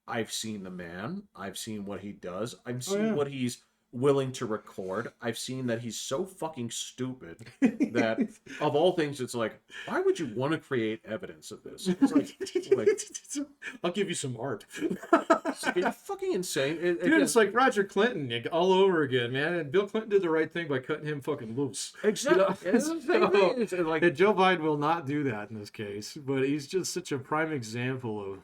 I've seen the man. I've seen what he does. I've seen what he's willing to record. I've seen that he's so fucking stupid that of all things, it's like, why would you want to create evidence of this? It's like
I'll give you some art.
are you fucking insane?
Dude, it's like Roger Clinton all over again, man. And Bill Clinton did the right thing by cutting him fucking loose.
Exactly.
And Joe Biden will not do that in this case, but he's just such a prime example of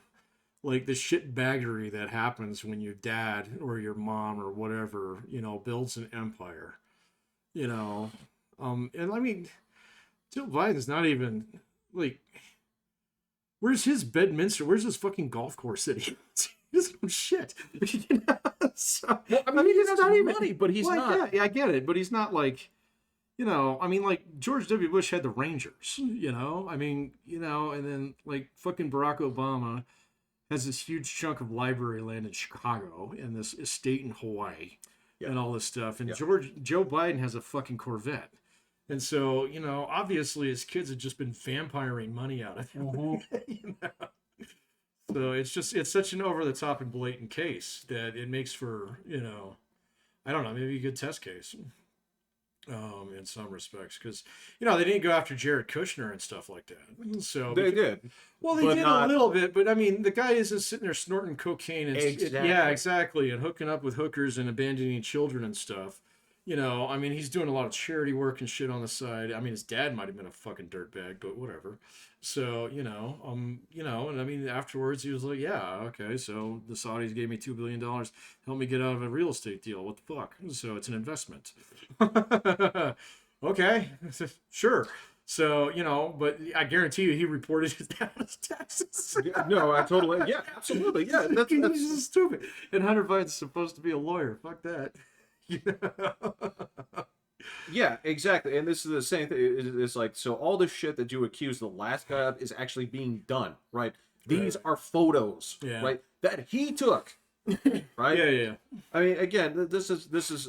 like the shitbaggery that happens when your dad or your mom or whatever, builds an empire, and I mean, Joe Biden's not even like, where's his Bedminster? Where's his fucking golf course that he does some shit? So,
I mean, he doesn't have any money, but he's not.
Yeah, I get it, but he's not like, I mean, like George W. Bush had the Rangers, I mean, and then like fucking Barack Obama has this huge chunk of library land in Chicago and this estate in Hawaii and all this stuff. And Joe Biden has a fucking Corvette. And so, obviously his kids have just been vampiring money out of him. So it's such an over the top and blatant case that it makes for, I don't know, maybe a good test case. In some respects, because they didn't go after Jared Kushner and stuff like that. So
they did.
Well, they did a little bit, but I mean, the guy isn't sitting there snorting cocaine and exactly, and hooking up with hookers and abandoning children and stuff. I mean, he's doing a lot of charity work and shit on the side. I mean, his dad might have been a fucking dirtbag, but whatever. So, and I mean, afterwards he was like, yeah, okay, so the Saudis gave me $2 billion, help me get out of a real estate deal. What the fuck? So it's an investment. Okay, sure. So, but I guarantee you he reported his taxes.
No, absolutely. Yeah, that's
just stupid. And Hunter Biden's supposed to be a lawyer. Fuck that.
Yeah, exactly. And this is the same thing. It's like, so all the shit that you accuse the last guy of is actually being done, right? These are photos, right, that he took, right?
Yeah.
I mean, again, this is.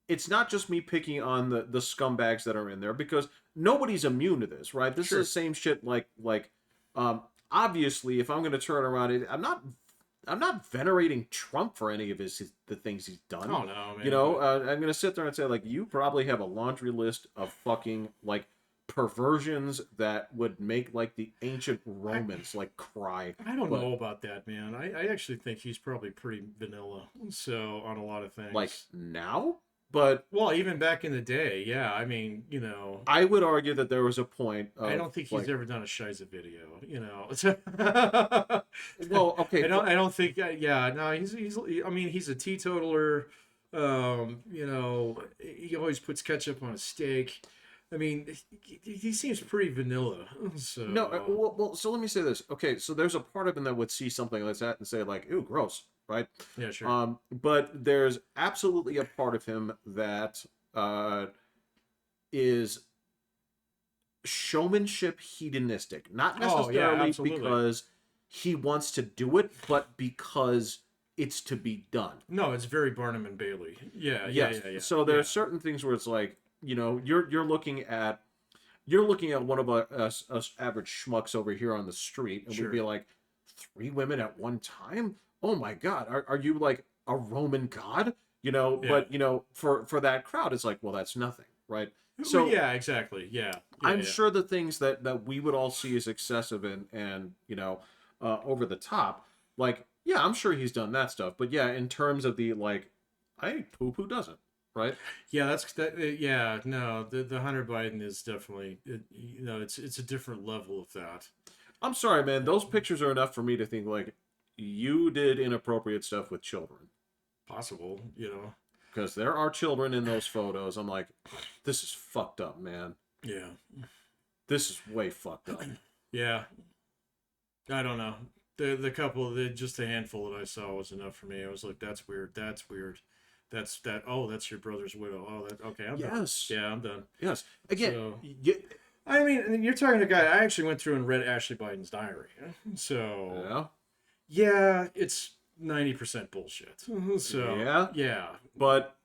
It's not just me picking on the scumbags that are in there, because nobody's immune to this, right? This is the same shit. Obviously, if I'm going to turn around, I'm not venerating Trump for any of the things he's done.
Oh no, man.
I'm gonna sit there and say, like, you probably have a laundry list of fucking like perversions that would make like the ancient Romans like cry.
I don't know about that, man. I actually think he's probably pretty vanilla. So on a lot of things,
like now. But
well, even back in the day, yeah. I mean,
I would argue that there was a point.
I don't think he's ever done a Shiza video.
Well, okay.
I don't think. Yeah, no. He's. I mean, he's a teetotaler. He always puts ketchup on a steak. I mean, he seems pretty vanilla. So
no. Well, so let me say this. Okay, so there's a part of him that would see something like that and say, like, "Ooh, gross." Right?
Yeah, sure.
But there's absolutely a part of him that is showmanship hedonistic. Not necessarily because he wants to do it, but because it's to be done.
No, it's very Barnum and Bailey. Yeah.
So there are certain things where it's like, you're looking at one of us average schmucks over here on the street, and we'd be like, 3 women at one time? Oh my God, are you like a Roman god? But for that crowd, it's like, well, that's nothing, right? So
yeah, exactly. Yeah.
I'm sure the things that we would all see as excessive and over the top, like, yeah, I'm sure he's done that stuff. But yeah, in terms of the like, I think who doesn't, right?
Yeah, yeah, no, the Hunter Biden is definitely, it's a different level of that.
I'm sorry, man. Those pictures are enough for me to think like, you did inappropriate stuff with children.
Possible, you know.
Because there are children in those photos. I'm like, this is fucked up, man.
Yeah.
This is way fucked up.
Yeah. I don't know. The couple, just a handful that I saw was enough for me. I was like, that's weird. That's weird. That's that. Oh, that's your brother's widow. Oh, that. Okay, I'm done.
Yes.
Yeah, I'm done.
Yes. Again,
So-
y-
I mean, you're talking to a guy. I actually went through and read Ashley Biden's diary. So yeah, it's 90% bullshit. So yeah,
but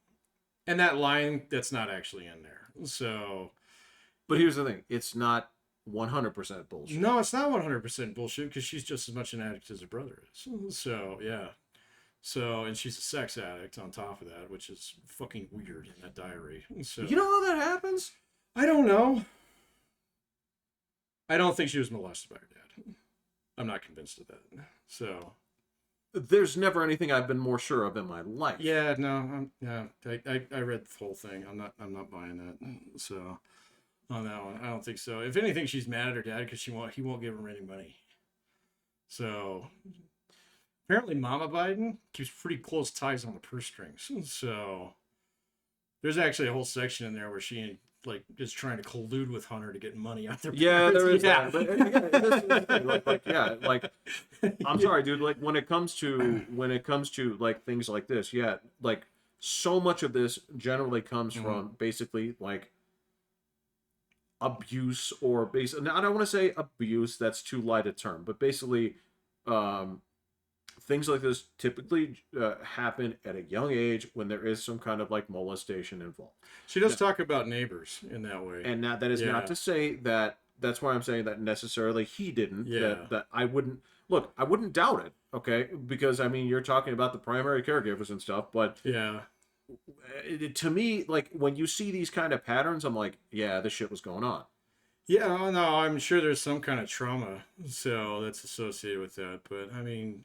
and that line that's not actually in there. So
but here's the thing: it's not 100% bullshit.
no, it's not 100% bullshit because she's just as much an addict as her brother is. So yeah. So, and she's a sex addict on top of that, which is fucking weird in that diary. So
You know how that happens?
I don't know. I don't think she was molested by her dad. I'm not convinced of that. So
There's never anything I've been more sure of in my life.
yeah, no, I read the whole thing. I'm not buying that. So on that one, I don't think so. If anything, she's mad at her dad because he won't give her any money. So apparently, Mama Biden keeps pretty close ties on the purse strings. So there's actually a whole section in there where she like is trying to collude with Hunter to get money out their
Yeah,
purse.
there is
Yeah.
that. But again, this is the thing. Like, I'm sorry, dude. Like, when it comes to like things like this, yeah, like so much of this generally comes from basically like abuse or basically. I don't want to say abuse. That's too light a term, but basically, things like this typically happen at a young age when there is some kind of like molestation involved.
She does talk about neighbors in that way.
And that is not to say that that's why I'm saying that necessarily he didn't.
Yeah.
That I wouldn't look. I wouldn't doubt it. Okay, because I mean you're talking about the primary caregivers and stuff, but
Yeah.
to me, like when you see these kind of patterns, I'm like, yeah, this shit was going on.
Yeah, no, I'm sure there's some kind of trauma so that's associated with that. But I mean,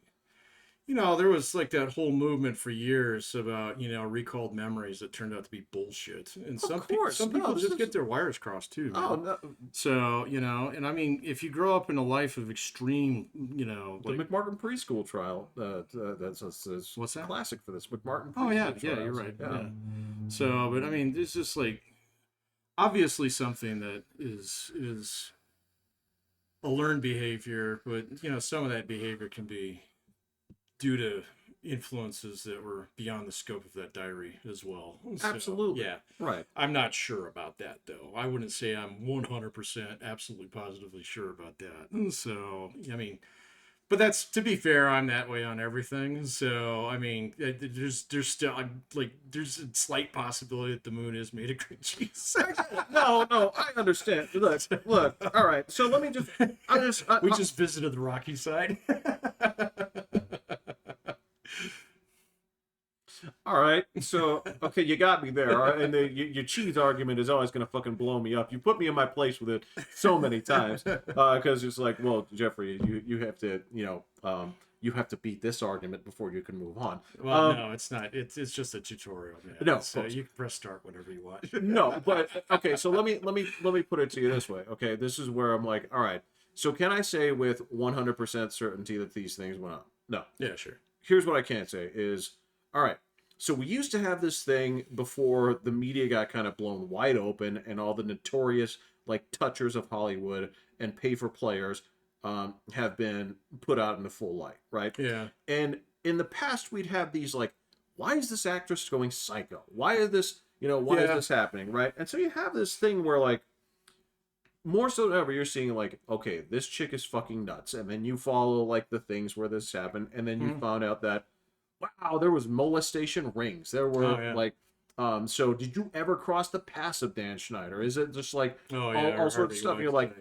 you know, there was like that whole movement for years about, you know, recalled memories that turned out to be bullshit. And some people just get their wires crossed too, man.
Oh no,
So, you know, and I mean, if you grow up in a life of extreme, you know,
the
like,
McMartin preschool trial. That's
what's that?
classic for this McMartin.
Oh yeah,
preschool
yeah,
trials.
you're right. Yeah. So, but I mean, it's just like obviously something that is a learned behavior, but you know, some of that behavior can be due to influences that were beyond the scope of that diary as well. So,
Absolutely.
yeah.
Right.
I'm not sure about that though. I wouldn't say I'm 100% absolutely positively sure about that. So, I mean, but that's, to be fair, I'm that way on everything. So, I mean, there's still, I'm like, there's a slight possibility that the moon is made of green cheese.
No, I understand. Look. All right. So let me just.
We just visited the rocky side.
All right, so okay, you got me there, all right? And your cheese argument is always gonna fucking blow me up. You put me in my place with it so many times because it's like, well, Jeffrey, you have to, you have to beat this argument before you can move on.
Well, no, it's not. It's just a tutorial, man.
No,
so you can press start whenever you want.
No, but okay, so let me put it to you this way. Okay, this is where I'm like, all right, so can I say with 100% certainty that these things went on? No.
Yeah, sure.
Here's what I can't say is, all right. So we used to have this thing before the media got kind of blown wide open and all the notorious like touchers of Hollywood and pay-for-players have been put out in the full light, right?
Yeah.
And in the past, we'd have these like, why is this actress going psycho? Why is this, why is this happening, right? And so you have this thing where like, more so than ever, you're seeing like, okay, this chick is fucking nuts. And then you follow like the things where this happened. And then you found out that, wow, there was molestation rings. There were like, so did you ever cross the paths of Dan Schneider? Is it just like all sorts of stuff? You're like,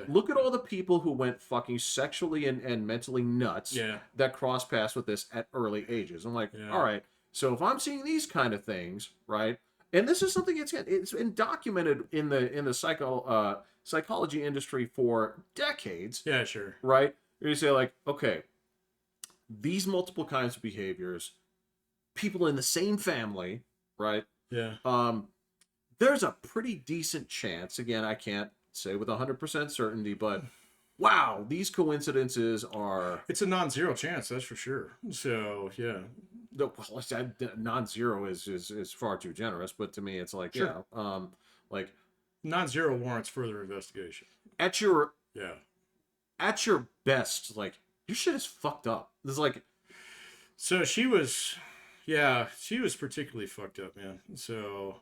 look at all the people who went fucking sexually and mentally nuts that cross paths with this at early ages. I'm like, all right, so if I'm seeing these kind of things, right? And this is something it's been documented in the psychology industry for decades.
Yeah, sure.
Right? You say like, okay, these multiple kinds of behaviors, people in the same family, right?
Yeah.
There's a pretty decent chance, again, I can't say with 100% certainty, but wow, these coincidences are
It's a non-zero chance, that's for sure. So yeah,
no, well, non-zero is far too generous, but to me, it's like
sure.
like
Non-zero warrants further investigation.
at your
Yeah.
at your best, like your shit is fucked up. There's like
So she was, yeah, she was particularly fucked up, man. So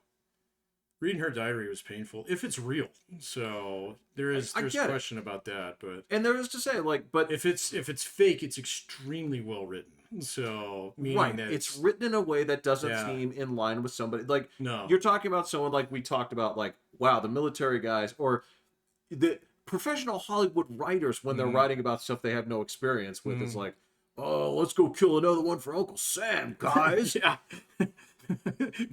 reading her diary was painful if it's real. So there's
I get it.
question about that, but
And there is to say, like, but
if it's fake, it's extremely well written. So meaning
right,
that
it's written in a way that doesn't
yeah,
seem in line with somebody. Like,
no,
you're talking about someone like we talked about, like, wow, the military guys or the professional Hollywood writers when they're writing about stuff they have no experience with. It's like, oh, let's go kill another one for Uncle Sam, guys.
yeah.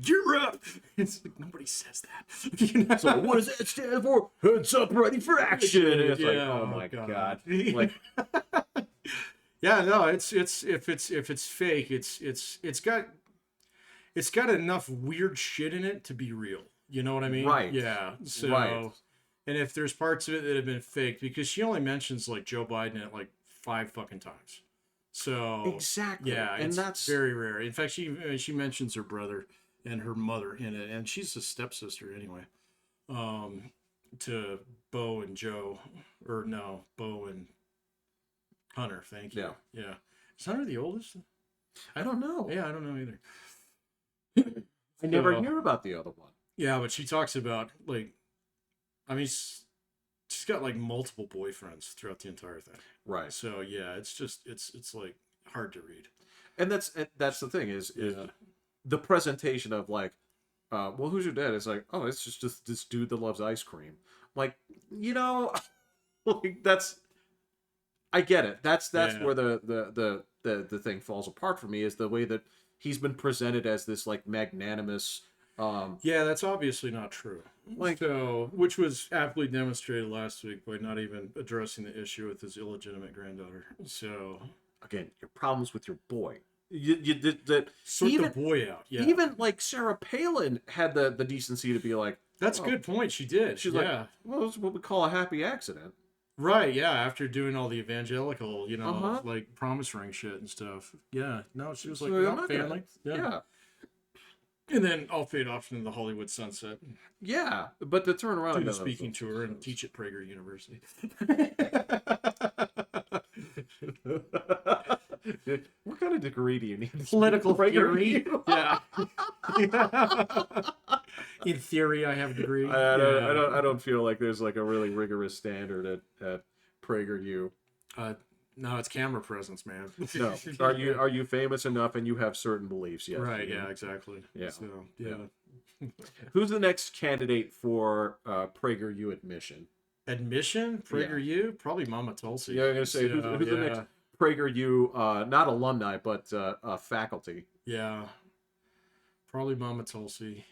Gear up! It's like nobody says that. You know?
So what does that stand for? Heads up, ready for action. And it's like,
Yeah,
oh my
God.
god. Like,
yeah, no, it's if it's fake, it's got enough weird shit in it to be real. You know what I mean?
Right.
Yeah. So,
Right.
and if there's parts of it that have been faked, because she only mentions like Joe Biden at like 5 fucking times. So
exactly.
yeah,
And
it's
that's
very rare. In fact, she mentions her brother and her mother in it, and she's a stepsister anyway. To Bo and Joe, or no, Bo and Hunter. Thank you.
Yeah.
Yeah. Is Hunter the oldest?
I don't know.
Yeah, I don't know either.
I never
So,
hear about the other one.
Yeah, but she talks about like, I mean, she's got like multiple boyfriends throughout the entire thing.
Right.
So yeah, it's just it's like hard to read.
And that's the thing is
Yeah.
the presentation of like, well, who's your dad? It's like, oh, it's just this dude that loves ice cream. Like, you know, like that's, I get it. That's
Yeah.
where the thing falls apart for me is the way that he's been presented as this like magnanimous.
Yeah, that's obviously not true.
Like-
So, which was aptly demonstrated last week by not even addressing the issue with his illegitimate granddaughter. So,
Again, your problems with your boy. You did that.
sort
Even
the boy out. Yeah,
even like Sarah Palin had the decency to be like,
that's a
oh,
good point. She did.
she's
yeah.
like, well, it's what we call a happy accident.
Right, yeah, after doing all the evangelical,
Uh-huh.
like promise ring shit and stuff. Yeah, no, she was like,
So I'm
no,
not gonna-
family.
Yeah.
And then I'll fade off into the Hollywood sunset.
Yeah, but to turn around
Do
and
the
go,
speaking tour and teach at Prager University.
What kind of degree do you need?
Political
Prager
theory.
U?
Yeah. In theory, I have a degree.
I don't feel like there's like a really rigorous standard at PragerU.
No, it's camera presence, man.
No, are you famous enough and you have certain beliefs? Yes.
Right, yeah, exactly.
Yeah.
So, yeah.
Who's the next candidate for PragerU admission?
Admission? PragerU? Probably Mama Tulsi.
Yeah, I'm gonna say who's the next PragerU? Not alumni, but faculty.
Yeah. Probably Mama Tulsi.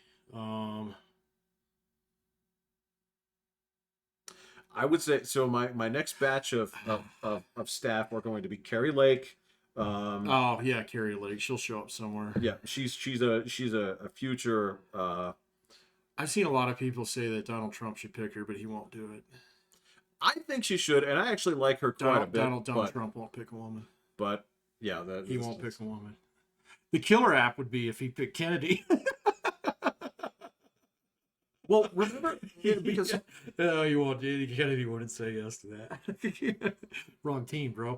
I would say so. My next batch of staff are going to be Carrie Lake.
Oh yeah, Carrie Lake. She'll show up somewhere.
Yeah, she's a future.
I've seen a lot of people say that Donald Trump should pick her, but he won't do it.
I think she should, and I actually like her quite a bit.
Donald
but,
Trump won't pick a woman.
But yeah,
He won't pick a woman. The killer app would be if he picked Kennedy.
Well, remember because
no, you won't. Kennedy wouldn't say yes to that. Wrong team, bro.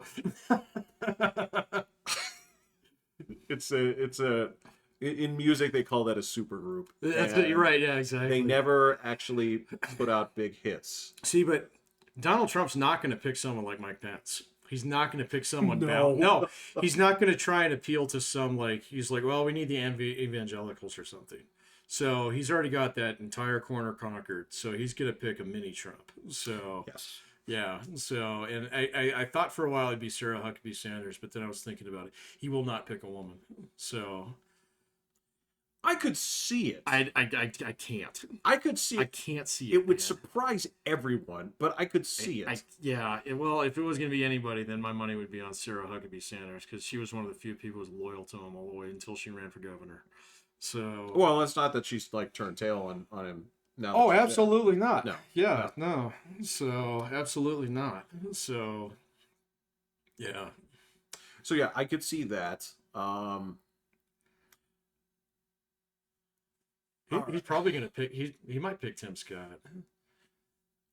it's a in music they call that a super group.
That's it. You're right. Yeah, exactly.
They never actually put out big hits.
See, but Donald Trump's not going to pick someone like Mike Pence. He's not going to pick someone.
No.
No, he's not going to try and appeal to some like. He's like, well, we need the evangelicals or something. So he's already got that entire corner conquered. So he's going to pick a mini Trump. So
Yes.
yeah. So and I thought for a while it'd be Sarah Huckabee Sanders, but then I was thinking about it. He will not pick a woman. So
I could see it.
I can't.
I could see
I
it.
can't see it.
It would
man.
surprise everyone, but I could see it.
Well, if it was going to be anybody, then my money would be on Sarah Huckabee Sanders because she was one of the few people who was loyal to him all the way until she ran for governor. So
Well, it's not that she's like turned tail on him No.
Oh, absolutely not.
No.
Yeah, no. So, absolutely not. So, yeah.
So yeah, I could see that.
He's probably going to pick, he might pick Tim Scott.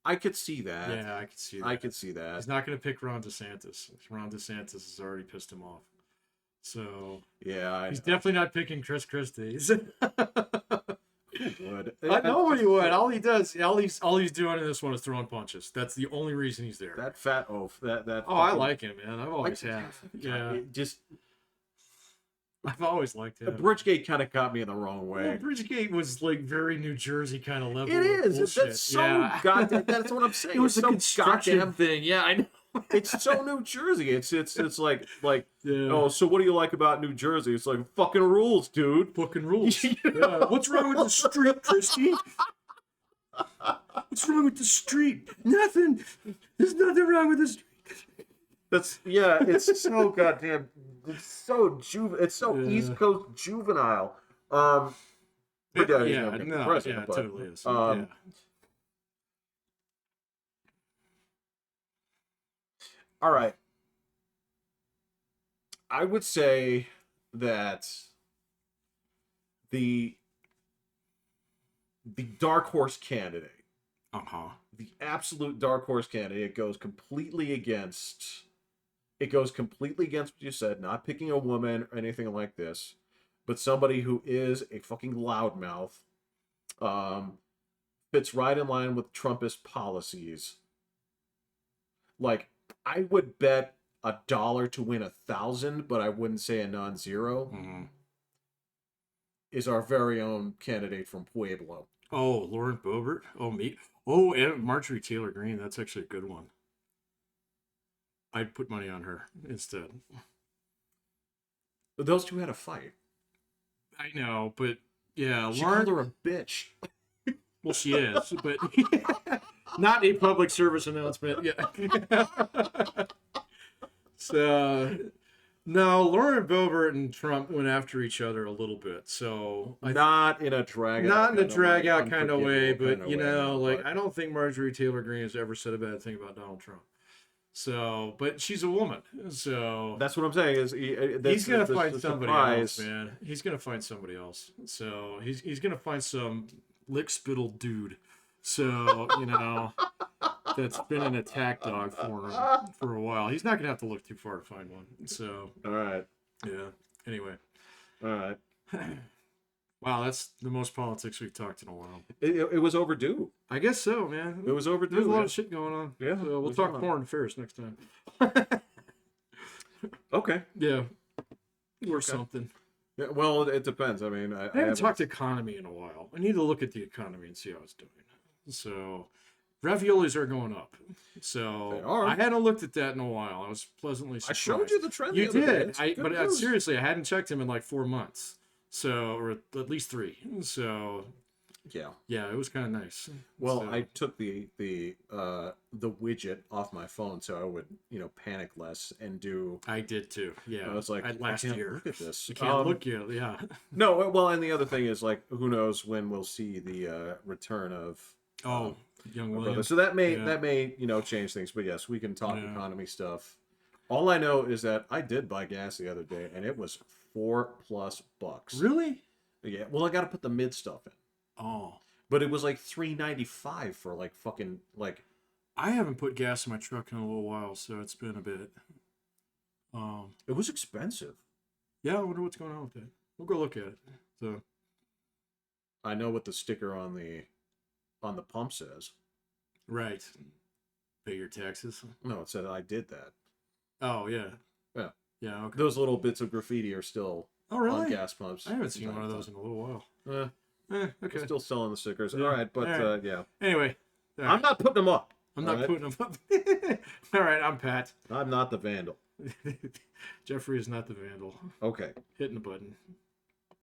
I could see that.
Yeah, I could see that.
I could see that.
He's not going to pick Ron DeSantis. Ron DeSantis has already pissed him off. So,
Yeah,
he's definitely not picking Chris Christie.
Who would?
Nobody would. All he does, all he's doing in this one is throwing punches. That's the only reason he's there.
That fat oaf. That.
Oh, I like him, man. I've always have. Yeah,
Just
I've always liked him.
Bridgegate kind of caught me in the wrong way.
Well, Bridgegate was like very New Jersey kind of level.
It is.
Bullshit.
That's so goddamn. That's what I'm saying.
It was a
so
construction
goddamn
thing. Yeah, I know.
It's so New Jersey. It's like
Yeah.
oh, so what do you like about New Jersey? It's like fucking rules, dude.
Fucking rules. Yeah. What's wrong with the street, Christy? What's wrong with the street? Nothing. There's nothing wrong with the street.
It's so goddamn. It's so It's so East Coast juvenile. But
totally is. Yeah.
All right. I would say that the dark horse candidate, the absolute dark horse candidate goes completely against what you said, not picking a woman or anything like this, but somebody who is a fucking loudmouth, fits right in line with Trumpist policies. Like, I would bet $1 to win 1,000, but I wouldn't say a non-zero.
Mm-hmm.
Is our very own candidate from Pueblo.
Oh, Lauren Boebert. Oh, me. Oh, and Marjorie Taylor Greene. That's actually a good one. I'd put money on her instead.
But those two had a fight.
I know, but yeah,
She
Lauren.
called her a bitch.
Well, she is, but not a public service announcement. Yeah. So, no, Lauren Boebert and Trump went after each other a little bit. So,
Not in a drag out
kind of way, but
kind of
you
way,
know, like
but-
I don't think Marjorie Taylor Greene has ever said a bad thing about Donald Trump. So, but she's a woman, so
That's what I'm saying. Is
he's gonna find somebody
surprise.
else, man. He's gonna find somebody else. So he's gonna find some lick spittle dude. So you know, that's been an attack dog for him for a while. He's not gonna have to look too far to find one. So
All right.
yeah. Anyway,
All right.
wow, that's the most politics we've talked in a while.
It was overdue.
I guess so, man.
It was overdue.
There's a lot of shit going on.
Yeah,
So we'll
there's
talk
a lot.
foreign affairs next time.
Okay.
Yeah. Or something.
Yeah, well, it depends. I mean,
I haven't talked economy in a while. I need to look at the economy and see how it's doing. So, raviolis are going up. So,
They are.
I hadn't looked at that in a while. I was pleasantly
I
surprised.
showed you the trend.
You
the other day.
did.
It's good news.
Seriously, I hadn't checked him in like 4 months. So, or at least 3. So,
Yeah.
yeah, it was kind of nice.
Well,
So-
I took the widget off my phone so I would panic less and do.
I did too. Yeah.
I was like,
last
I can't
year.
look at this.
You can't look yet. Yeah.
No, well, and the other thing is like, who knows when we'll see the return of
Oh, young
my
William.
brother. So that may
Yeah.
change things. But yes, we can talk
Yeah.
economy stuff. All I know is that I did buy gas the other day, and it was $4+
Really?
Yeah. Well, I got to put the mid stuff in,
Oh.
but it was like $3.95 for like fucking like.
I haven't put gas in my truck in a little while, so it's been a bit.
It was expensive.
Yeah, I wonder what's going on with that. We'll go look at it. So,
I know what the sticker on the pump says.
right. Pay your taxes.
No, it said I did that.
Oh yeah.
Yeah.
Yeah. Okay.
Those little bits of graffiti are still
Oh
on
really?
gas pumps.
I haven't seen one of those in a little while.
Okay.
Okay.
Still selling the stickers.
Yeah.
All right, but
All right.
yeah.
Anyway, all right.
I'm not putting them up.
I'm not
all right?
putting them up. All right, I'm Pat.
I'm not the vandal.
Jeffrey is not the vandal.
Okay.
Hitting the button.